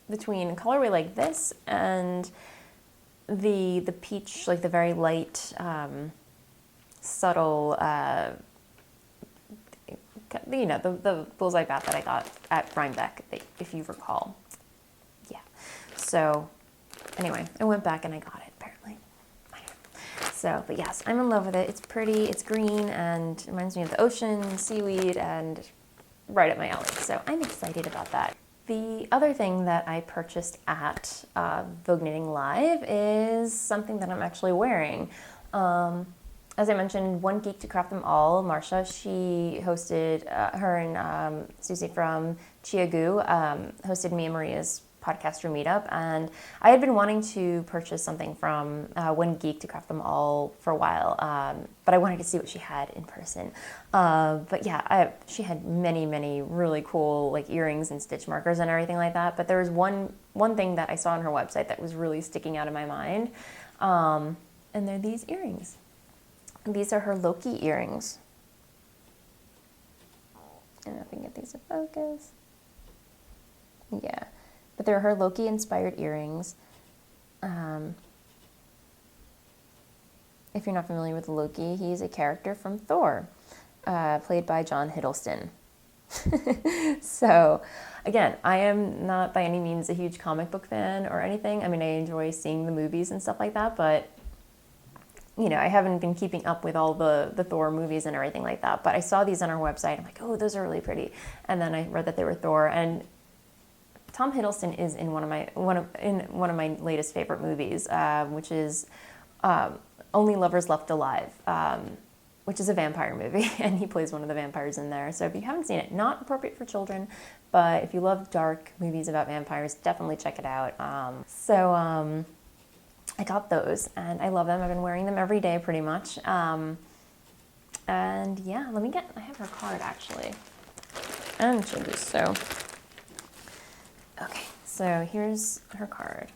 between a colorway like this and the peach, like the very light, subtle, the bullseye bat that I got at Rhinebeck, if you recall. Yeah. So anyway, I went back and I got it, apparently. So, but yes, I'm in love with it. It's pretty, it's green, and it reminds me of the ocean, seaweed, and right up my alley. So I'm excited about that. The other thing that I purchased at Vogue Knitting Live is something that I'm actually wearing. As I mentioned, One Geek to Craft Them All, Marsha, she hosted, her and Susie from Chiagoo hosted me and Maria's podcaster meetup, and I had been wanting to purchase something from One Geek to Craft Them All for a while, but I wanted to see what she had in person. But yeah, she had many really cool like earrings and stitch markers and everything like that, but there was one thing that I saw on her website that was really sticking out in my mind, and they're these earrings. These are her Loki earrings. I don't know if I can get these to focus. Yeah, but they're her Loki inspired earrings. If you're not familiar with Loki, he's a character from Thor, played by John Hiddleston. So again, I am not by any means a huge comic book fan or anything. I mean, I enjoy seeing the movies and stuff like that, but I haven't been keeping up with all the Thor movies and everything like that, but I saw these on our website. I'm like, oh, those are really pretty. And then I read that they were Thor, and Tom Hiddleston is in one of my latest favorite movies, which is Only Lovers Left Alive, which is a vampire movie, and he plays one of the vampires in there. So if you haven't seen it, not appropriate for children, but if you love dark movies about vampires, definitely check it out. I got those, and I love them. I've been wearing them every day pretty much. And yeah, I have her card actually. And she'll just so. Okay, so here's her card.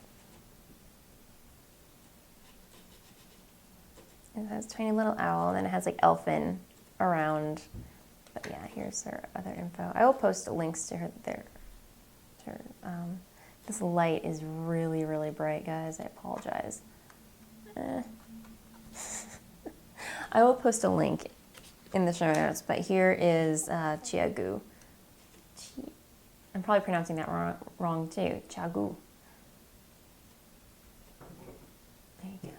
It has a tiny little owl, and then it has like elfin around. But yeah, here's her other info. I will post links to her there. This light is really bright, guys. I apologize. I will post a link in the show notes, but here is Chiagoo. I'm probably pronouncing that wrong too. Chiagoo. There you go.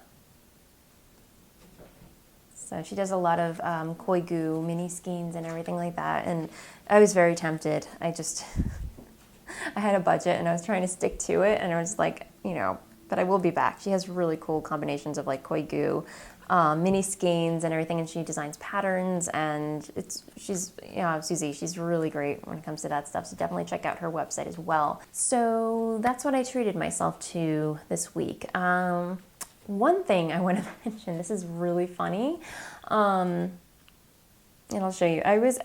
So she does a lot of koigu, mini skeins, and everything like that, and I was very tempted. I had a budget and I was trying to stick to it, and I was like, but I will be back. She has really cool combinations of like koigu, mini skeins and everything, and she designs patterns, and she's Susie, she's really great when it comes to that stuff, so definitely check out her website as well. So that's what I treated myself to this week. One thing I want to mention, this is really funny, and I'll show you. I was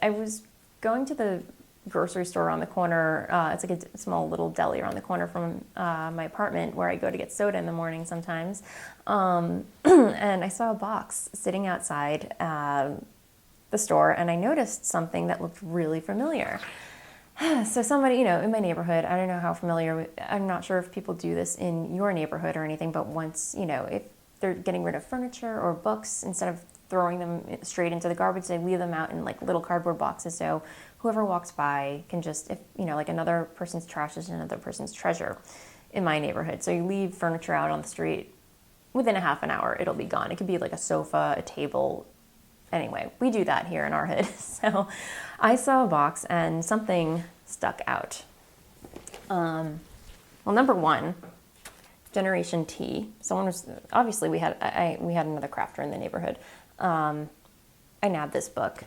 going to the grocery store around the corner. It's like a small little deli around the corner from my apartment where I go to get soda in the morning sometimes. And I saw a box sitting outside the store, and I noticed something that looked really familiar. So somebody, in my neighborhood, I don't know how familiar, I'm not sure if people do this in your neighborhood or anything, but once, if they're getting rid of furniture or books, instead of throwing them straight into the garbage, they leave them out in like little cardboard boxes, so whoever walks by can just, if like another person's trash is another person's treasure in my neighborhood. So you leave furniture out on the street, within a half an hour it'll be gone. It could be like a sofa, a table. Anyway, we do that here in our hood. So I saw a box and something stuck out. Well, number one, Generation T. Someone was, obviously we had another crafter in the neighborhood. I nabbed this book,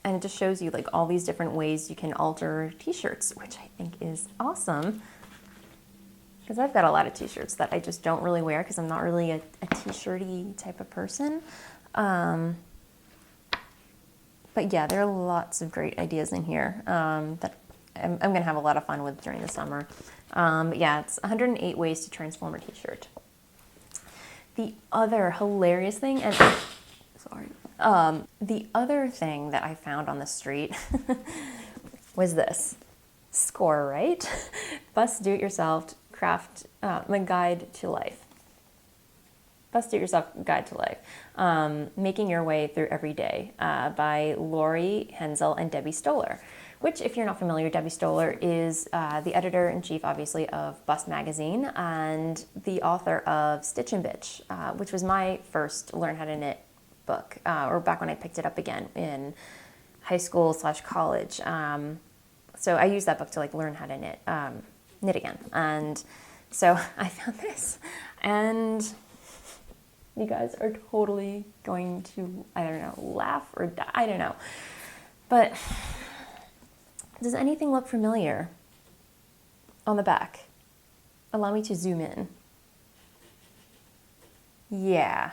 and it just shows you like all these different ways you can alter t-shirts, which I think is awesome, because I've got a lot of t-shirts that I just don't really wear because I'm not really a t-shirty type of person. But yeah, there are lots of great ideas in here that I'm going to have a lot of fun with during the summer. But yeah, it's 108 ways to transform a t-shirt. The other hilarious thing, and sorry, the other thing that I found on the street was this. Score, right? Bust Do-It-Yourself Craft, My Guide to Life. Bust Do-It-Yourself Guide to Life. Making Your Way Through Every Day by Lori Hensel and Debbie Stoller. Which, if you're not familiar, Debbie Stoller is the editor-in-chief, obviously, of Bust Magazine and the author of Stitch and Bitch, which was my first Learn How to Knit book, or back when I picked it up again in high school / college. So I used that book to like learn how to knit again. And so I found this, and you guys are totally going to, I don't know, laugh or die, I don't know. But does anything look familiar on the back? Allow me to zoom in. Yeah.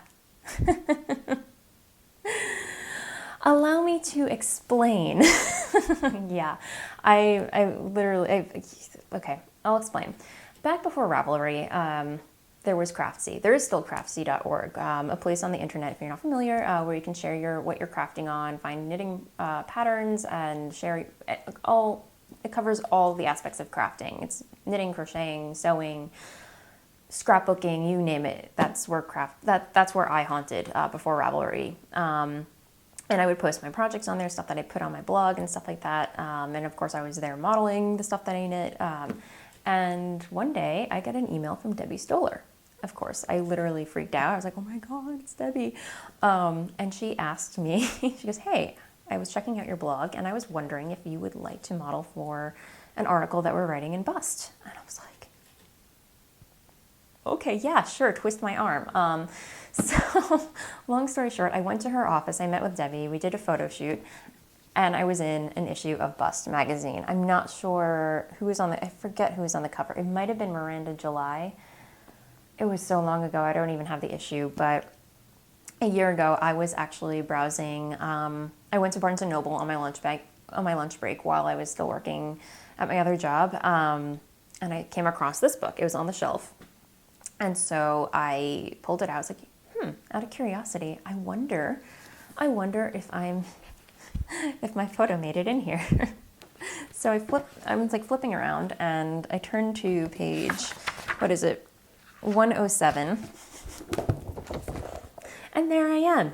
Allow me to explain. Yeah, I literally, okay, I'll explain. Back before Ravelry, there was Craftsy. There is still craftsy.org, a place on the internet, if you're not familiar, where you can share what you're crafting on, find knitting patterns, and share all. It covers all the aspects of crafting. It's knitting, crocheting, sewing, scrapbooking, you name it. That's where that's where I haunted before Ravelry. And I would post my projects on there, stuff that I put on my blog and stuff like that. And of course I was there modeling the stuff that I knit. And one day I got an email from Debbie Stoller. Of course, I literally freaked out. I was like, oh my God, it's Debbie. And she asked me, she goes, hey, I was checking out your blog and I was wondering if you would like to model for an article that we're writing in Bust. And I was like, okay, yeah, sure, twist my arm. So long story short, I went to her office, I met with Debbie, we did a photo shoot, and I was in an issue of Bust magazine. I'm not sure who was on I forget who was on the cover. It might have been Miranda July. It was so long ago, I don't even have the issue, but a year ago, I was actually browsing, I went to Barnes & Noble on my lunch break while I was still working at my other job, and I came across this book. It was on the shelf. And so I pulled it out. I was like, out of curiosity, I wonder if if my photo made it in here. So I was like flipping around and I turned to page, 107. And there I am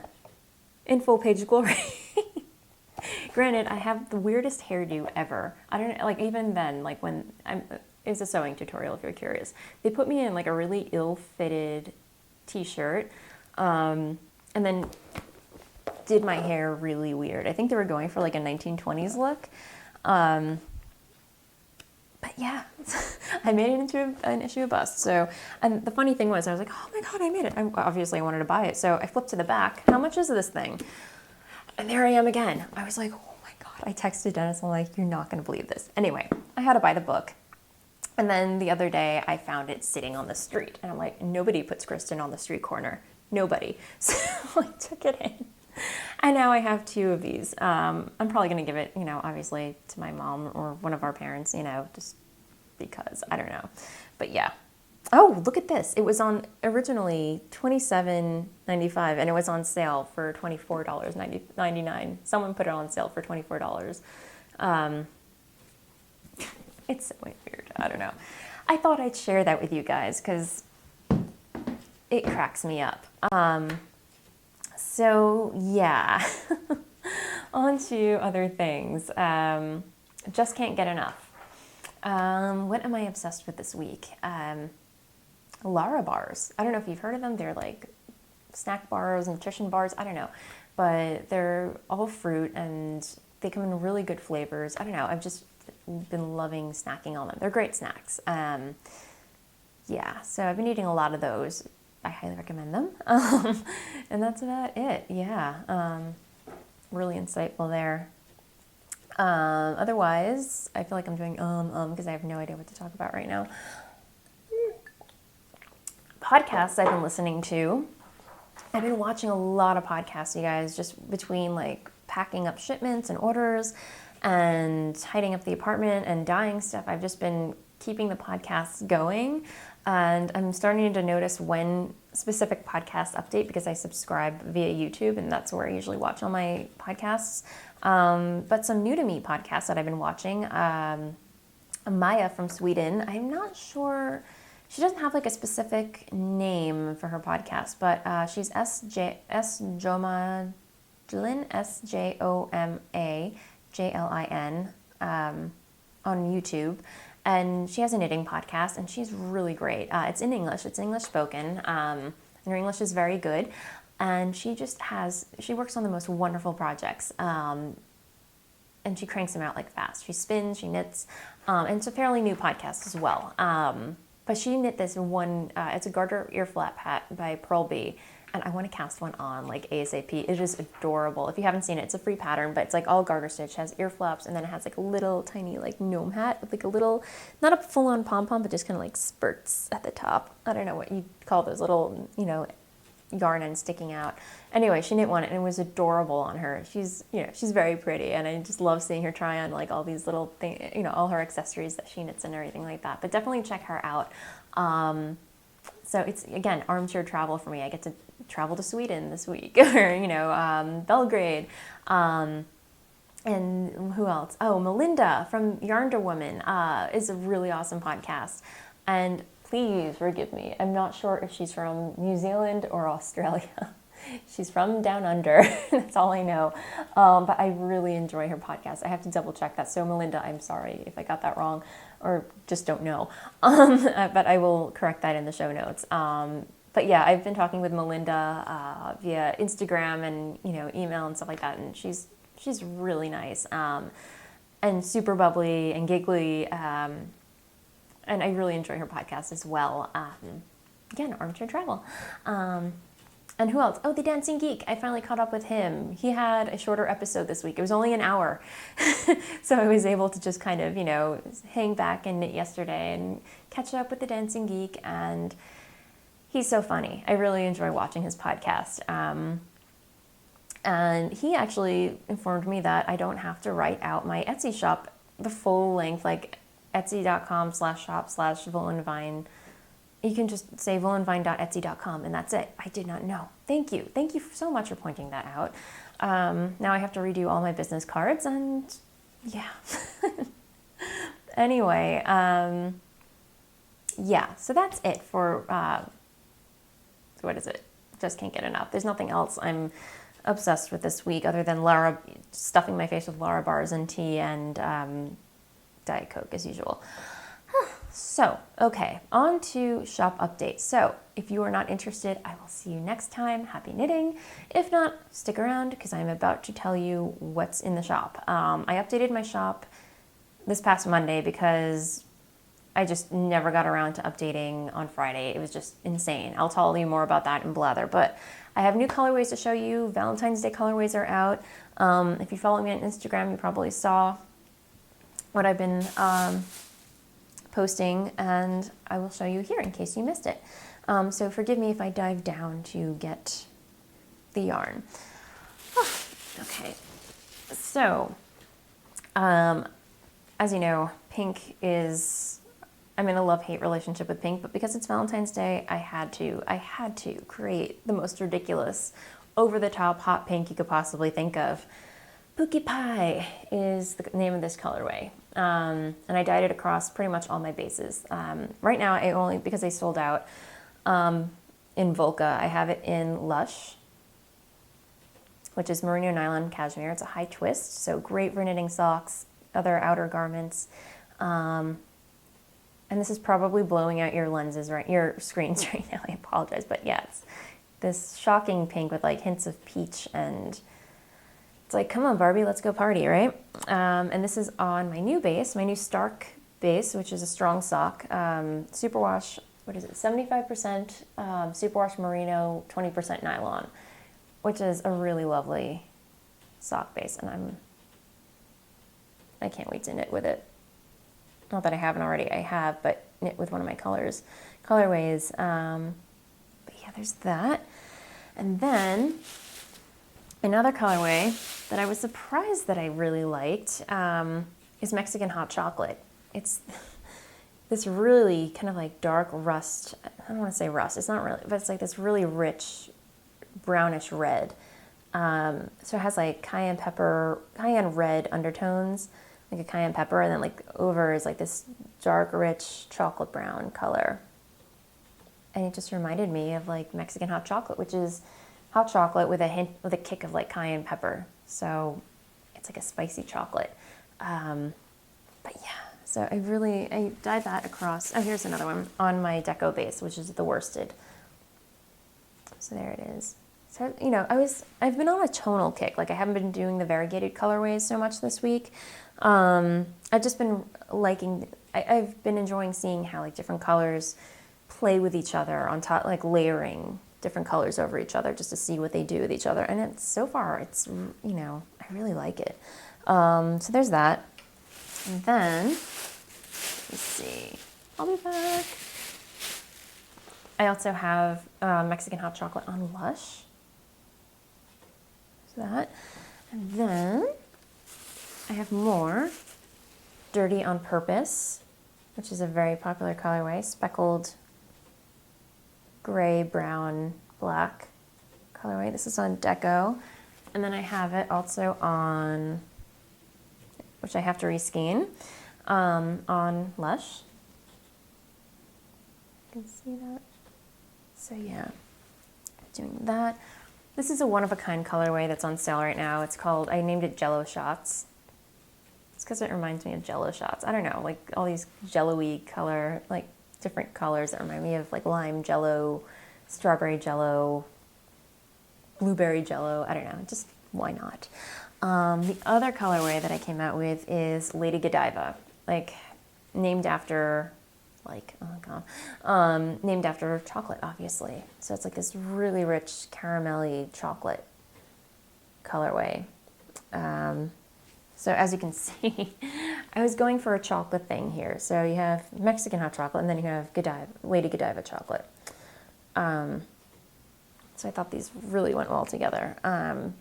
in full page glory. Granted, I have the weirdest hairdo ever. I don't know, like even then, like when it's a sewing tutorial if you're curious. They put me in like a really ill-fitted t-shirt and then did my hair really weird. I think they were going for like a 1920s look. But yeah, I made it into an issue of Bust. So, and the funny thing was, I was like, oh my God, I made it. Obviously I wanted to buy it. So I flipped to the back. How much is this thing? And there I am again. I was like, oh my God. I texted Dennis. I'm like, you're not going to believe this. Anyway, I had to buy the book. And then the other day I found it sitting on the street. And I'm like, nobody puts Kristen on the street corner. Nobody. So I took it in. And now I have two of these. I'm probably going to give it, obviously to my mom or one of our parents, just because, I don't know. But yeah. Oh, look at this. It was on originally $27.95 and it was on sale for $24.99. Someone put it on sale for $24. It's so weird. I don't know. I thought I'd share that with you guys because it cracks me up. So yeah, on to other things. Just can't get enough. What am I obsessed with this week? Lara bars. I don't know if you've heard of them. They're like snack bars, nutrition bars. I don't know, but they're all fruit and they come in really good flavors. I don't know. I've just been loving snacking on them. They're great snacks. Yeah, so I've been eating a lot of those. I highly recommend them. And that's about it. Yeah. Really insightful there. Otherwise, I feel like I'm doing because I have no idea what to talk about right now. Podcasts I've been watching a lot of podcasts, you guys, just between like packing up shipments and orders and tidying up the apartment and dyeing stuff, I've just been keeping the podcasts going. And I'm starting to notice when specific podcasts update because I subscribe via YouTube, and that's where I usually watch all my podcasts. But some new to me podcasts that I've been watching, Maya from Sweden, I'm not sure, she doesn't have like a specific name for her podcast, but she's Sjomaglin, Sjomaglin, on YouTube. And she has a knitting podcast, and she's really great. It's in English. It's English spoken, and her English is very good. And she works on the most wonderful projects, and she cranks them out like fast. She spins, she knits, and it's a fairly new podcast as well. But she knit this one, it's a garter ear flap hat by Pearl Bee, and I want to cast one on like ASAP. It is adorable. If you haven't seen it, it's a free pattern, but it's like all garter stitch, has ear flaps, and then it has like a little tiny like gnome hat with like a little, not a full-on pom-pom, but just kind of like spurts at the top. I don't know what you call those little, yarn ends sticking out. Anyway, she knit one and it was adorable on her. She's very pretty, and I just love seeing her try on like all these little things, all her accessories that she knits and everything like that. But definitely check her out. So it's, again, armchair travel for me. I get to travel to Sweden this week, or, Belgrade. And who else? Oh, Melinda from YarnGasm is a really awesome podcast. And please forgive me, I'm not sure if she's from New Zealand or Australia. She's from down under, that's all I know. But I really enjoy her podcast. I have to double check that. So Melinda, I'm sorry if I got that wrong or just don't know. But I will correct that in the show notes. But yeah, I've been talking with Melinda via Instagram and, email and stuff like that. And she's really nice and super bubbly and giggly. And I really enjoy her podcast as well. Again, armchair travel. And who else? Oh, the Dancing Geek. I finally caught up with him. He had a shorter episode this week. It was only an hour. So I was able to just kind of, hang back and knit yesterday and catch up with the Dancing Geek. And he's so funny. I really enjoy watching his podcast. And he actually informed me that I don't have to write out my Etsy shop, the full length, like etsy.com/shop/Voolenvine. You can just say voolenvine.etsy.com and that's it. I did not know. Thank you. Thank you so much for pointing that out. Now I have to redo all my business cards and yeah. Anyway, yeah, so that's it for, what is it? Just can't get enough. There's nothing else I'm obsessed with this week other than stuffing my face with Lara bars and tea and Diet Coke as usual. So, okay, on to shop updates. So, if you are not interested, I will see you next time. Happy knitting. If not, stick around because I'm about to tell you what's in the shop. I updated my shop this past Monday because I just never got around to updating on Friday. It was just insane. I'll tell you more about that in Blather. But I have new colorways to show you. Valentine's Day colorways are out. If you follow me on Instagram, you probably saw what I've been posting, and I will show you here in case you missed it. So forgive me if I dive down to get the yarn. Okay, so as you know, pink is, I'm in a love-hate relationship with pink, but because it's Valentine's Day, I had to create the most ridiculous, over-the-top hot pink you could possibly think of. Pookie Pie is the name of this colorway. And I dyed it across pretty much all my bases. Right now, because they sold out in Volca, I have it in Lush, which is merino nylon cashmere. It's a high twist, so great for knitting socks, other outer garments. And this is probably blowing out your your screens right now. I apologize, but yeah, it's this shocking pink with like hints of peach, and it's like, come on, Barbie, let's go party, right? And this is on my new base, my new Stark base, which is a strong sock. Superwash, 75% superwash merino, 20% nylon, which is a really lovely sock base, and I can't wait to knit with it. Not that I haven't already, I have, but knit with one of my colorways. But yeah, there's that. And then another colorway that I was surprised that I really liked is Mexican hot chocolate. It's this really kind of like dark rust. I don't want to say rust. It's not really, but it's like this really rich brownish red. So it has like cayenne red undertones, like a cayenne pepper, and then like over is like this dark, rich chocolate brown color. And it just reminded me of like Mexican hot chocolate, which is hot chocolate with a kick of like cayenne pepper. So it's like a spicy chocolate. But yeah, so I dyed that across. Oh, here's another one on my deco base, which is the worsted. So there it is. So, you know, I've been on a tonal kick. Like I haven't been doing the variegated colorways so much this week. I've just been liking, I've been enjoying seeing how like different colors play with each other on top, like layering different colors over each other just to see what they do with each other. And it's so far, it's, you know, I really like it. So there's that. And then, let's see, I'll be back. I also have Mexican hot chocolate on Lush. So that. And then I have more Dirty on Purpose, which is a very popular colorway, speckled gray, brown, black colorway. This is on Deco. And then I have it also on, which I have to reskein, on Lush. You can see that. So yeah, doing that. This is a one-of-a-kind colorway that's on sale right now. It's called, I named it Jello Shots. It's because it reminds me of Jello shots. I don't know, like all these jello-y color, like different colors that remind me of like lime Jello, strawberry Jello, blueberry Jello. I don't know, just why not? The other colorway that I came out with is Lady Godiva, like named after, like, oh god, named after chocolate, obviously. So it's like this really rich caramelly chocolate colorway. So as you can see, I was going for a chocolate thing here. So you have Mexican hot chocolate, and then you have Godiva, Lady Godiva chocolate. So I thought these really went well together. And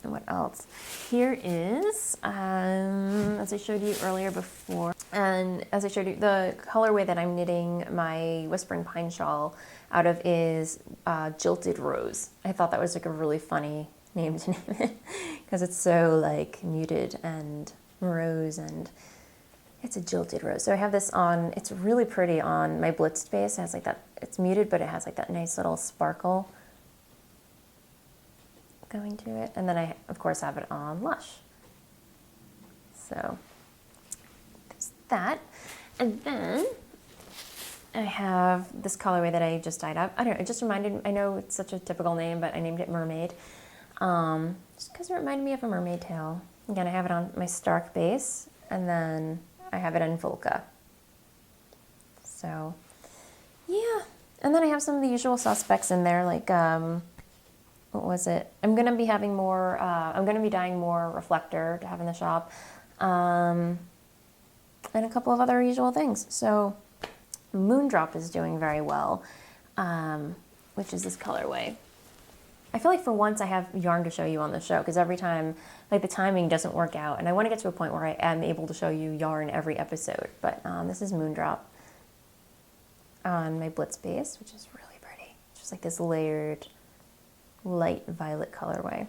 what else? Here is, as I showed you earlier before, and as I showed you, the colorway that I'm knitting my Whispering Pine shawl out of is Jilted Rose. I thought that was like a really funny name to name it because it's so like muted and rose, and it's a jilted rose. So I have this on, it's really pretty on my blitzed base. It has like that, it's muted, but it has like that nice little sparkle going to it. And then I, of course, have it on Lush. So there's that. And then I have this colorway that I just dyed up. I don't know, it just reminded, I know it's such a typical name, but I named it Mermaid. Just because it reminded me of a mermaid tail. Again, I have it on my Stark base, and then I have it in Volca. So, yeah. And then I have some of the usual suspects in there, like, what was it? I'm going to be having more, I'm going to be dyeing more Reflector to have in the shop, and a couple of other usual things. So, Moondrop is doing very well, which is this colorway. I feel like for once I have yarn to show you on the show, because every time, like the timing doesn't work out, and I want to get to a point where I am able to show you yarn every episode. But this is Moondrop on my Blitz base, which is really pretty. It's just like this layered light violet colorway.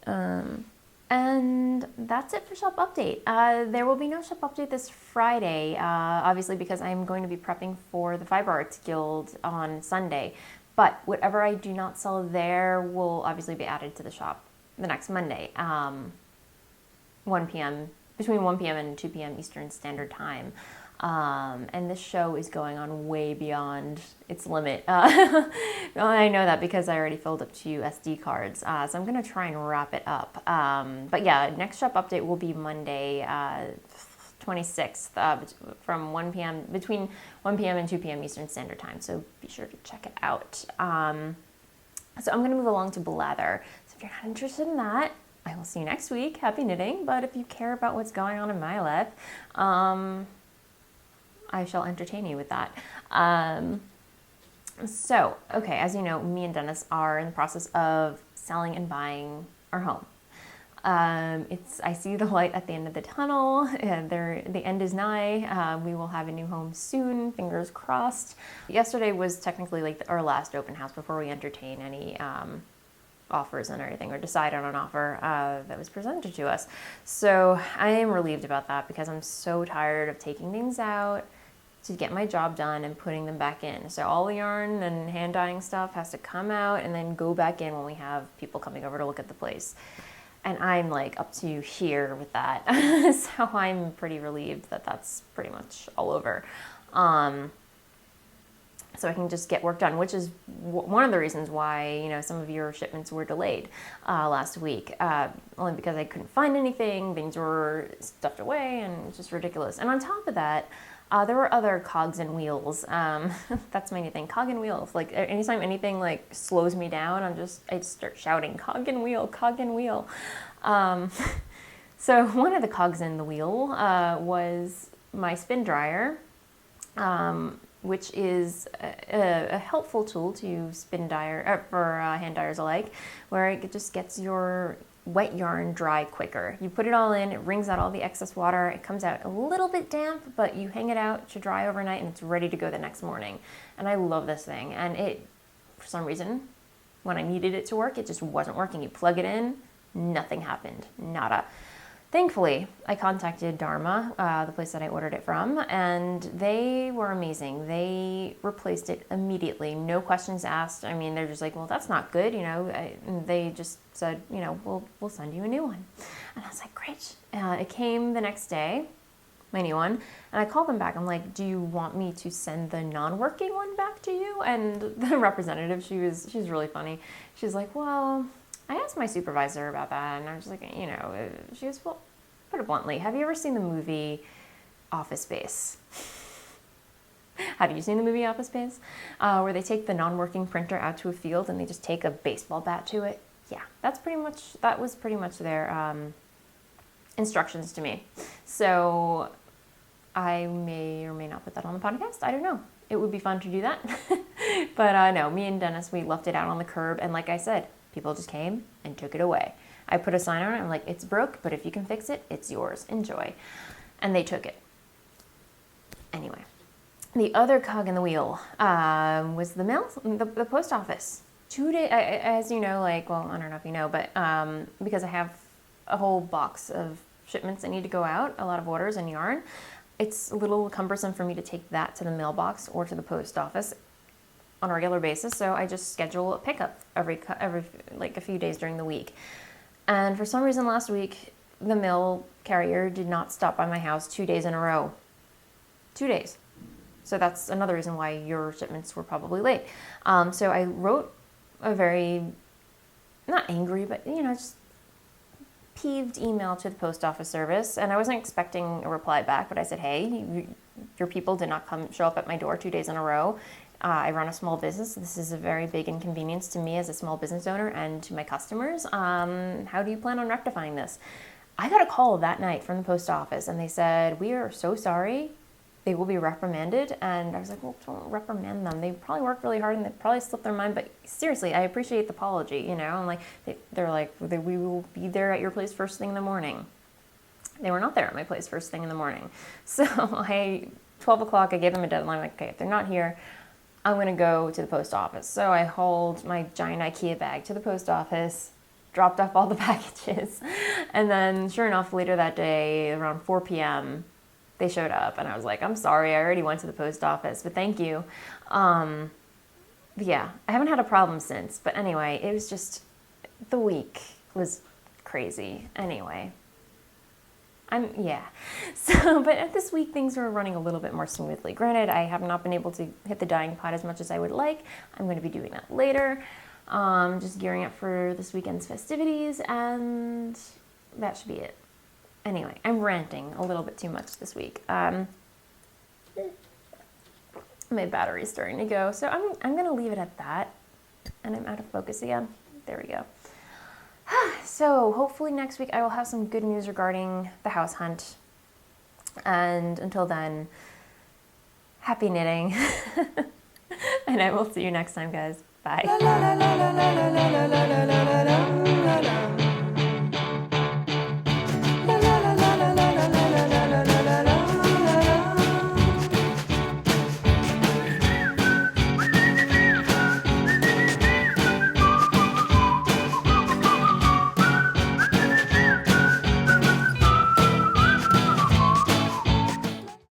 And that's it for shop update. There will be no shop update this Friday, obviously because I'm going to be prepping for the Fiber Arts Guild on Sunday. But whatever I do not sell there will obviously be added to the shop the next Monday, 1 p.m., between 1 p.m. and 2 p.m. Eastern Standard Time. And this show is going on way beyond its limit. Well, I know that because I already filled up 2 SD cards. So I'm going to try and wrap it up. But yeah, next shop update will be Monday, 26th, from 1 p.m., between 1 p.m. and 2 p.m. Eastern Standard Time. So be sure to check it out. So I'm going to move along to Blather. So if you're not interested in that, I will see you next week. Happy knitting. But if you care about what's going on in my life, I shall entertain you with that. So, okay, as you know, me and Dennis are in the process of selling and buying our home. I see the light at the end of the tunnel. The end is nigh. We will have a new home soon, fingers crossed. Yesterday was technically like our last open house before we entertain any offers and everything, or decide on an offer that was presented to us. So I am relieved about that because I'm so tired of taking things out to get my job done and putting them back in. So all the yarn and hand dyeing stuff has to come out and then go back in when we have people coming over to look at the place. And I'm like up to here with that. So I'm pretty relieved that that's pretty much all over. So I can just get work done, which is one of the reasons why, you know, some of your shipments were delayed last week, only because I couldn't find anything, things were stuffed away, and it's just ridiculous. And on top of that, there were other cogs and wheels. That's my new thing, cog and wheel. Like anytime anything like slows me down, I just start shouting, cog and wheel, cog and wheel. So one of the cogs in the wheel was my spin dryer, which is a helpful tool to spin dyer for hand dyers alike, where it just gets your wet yarn dry quicker. You put it all in, it wrings out all the excess water, it comes out a little bit damp, but you hang it out to dry overnight and it's ready to go the next morning. And I love this thing. And it, for some reason, when I needed it to work, it just wasn't working. You plug it in, nothing happened, nada. Thankfully, I contacted Dharma, the place that I ordered it from, and they were amazing. They replaced it immediately, no questions asked. I mean, they're just like, well, that's not good, you know. And they just said, you know, we'll send you a new one. And I was like, great. It came the next day, my new one, and I called them back. I'm like, do you want me to send the non-working one back to you? And the representative, she was really funny. She's like, well, I asked my supervisor about that, and I was like, you know, she goes, well, put it bluntly, have you ever seen the movie Office Space? Have you seen the movie Office Space? Where they take the non-working printer out to a field and they just take a baseball bat to it? Yeah, that was pretty much their instructions to me. So I may or may not put that on the podcast. I don't know. It would be fun to do that. But no, me and Dennis, we left it out on the curb, and like I said, people just came and took it away. I put a sign on it. I'm like, it's broke, but if you can fix it, it's yours. Enjoy. And they took it. Anyway, the other cog in the wheel was the mail, the post office. 2 days, as you know, like, well, I don't know if you know, but because I have a whole box of shipments that need to go out, a lot of orders and yarn, it's a little cumbersome for me to take that to the mailbox or to the post office on a regular basis, so I just schedule a pickup every like a few days during the week. And for some reason last week, the mail carrier did not stop by my house 2 days in a row. 2 days. So that's another reason why your shipments were probably late. So I wrote a very, not angry, but, you know, just peeved email to the post office service, and I wasn't expecting a reply back, but I said, hey, your people did not show up at my door 2 days in a row. I run a small business. This is a very big inconvenience to me as a small business owner and to my customers. How do you plan on rectifying this? I got a call that night from the post office, and they said, we are so sorry. They will be reprimanded. And I was like, well, don't reprimand them. They probably worked really hard and they probably slipped their mind. But seriously, I appreciate the apology, you know. And like they're like, we will be there at your place first thing in the morning. They were not there at my place first thing in the morning. So 12 o'clock, I gave them a deadline. Like, okay, if they're not here, I'm going to go to the post office. So I hauled my giant IKEA bag to the post office, dropped off all the packages. And then sure enough, later that day, around 4 p.m., they showed up. And I was like, I'm sorry, I already went to the post office, but thank you. Yeah, I haven't had a problem since. But anyway, it was just, the week was crazy. Anyway. So, but this week things were running a little bit more smoothly. Granted, I have not been able to hit the dyeing pot as much as I would like. I'm going to be doing that later. Just gearing up for this weekend's festivities, and that should be it. Anyway, I'm ranting a little bit too much this week. My battery's starting to go, so I'm going to leave it at that. And I'm out of focus again. There we go. So hopefully next week I will have some good news regarding the house hunt. And until then, happy knitting. And I will see you next time, guys. Bye.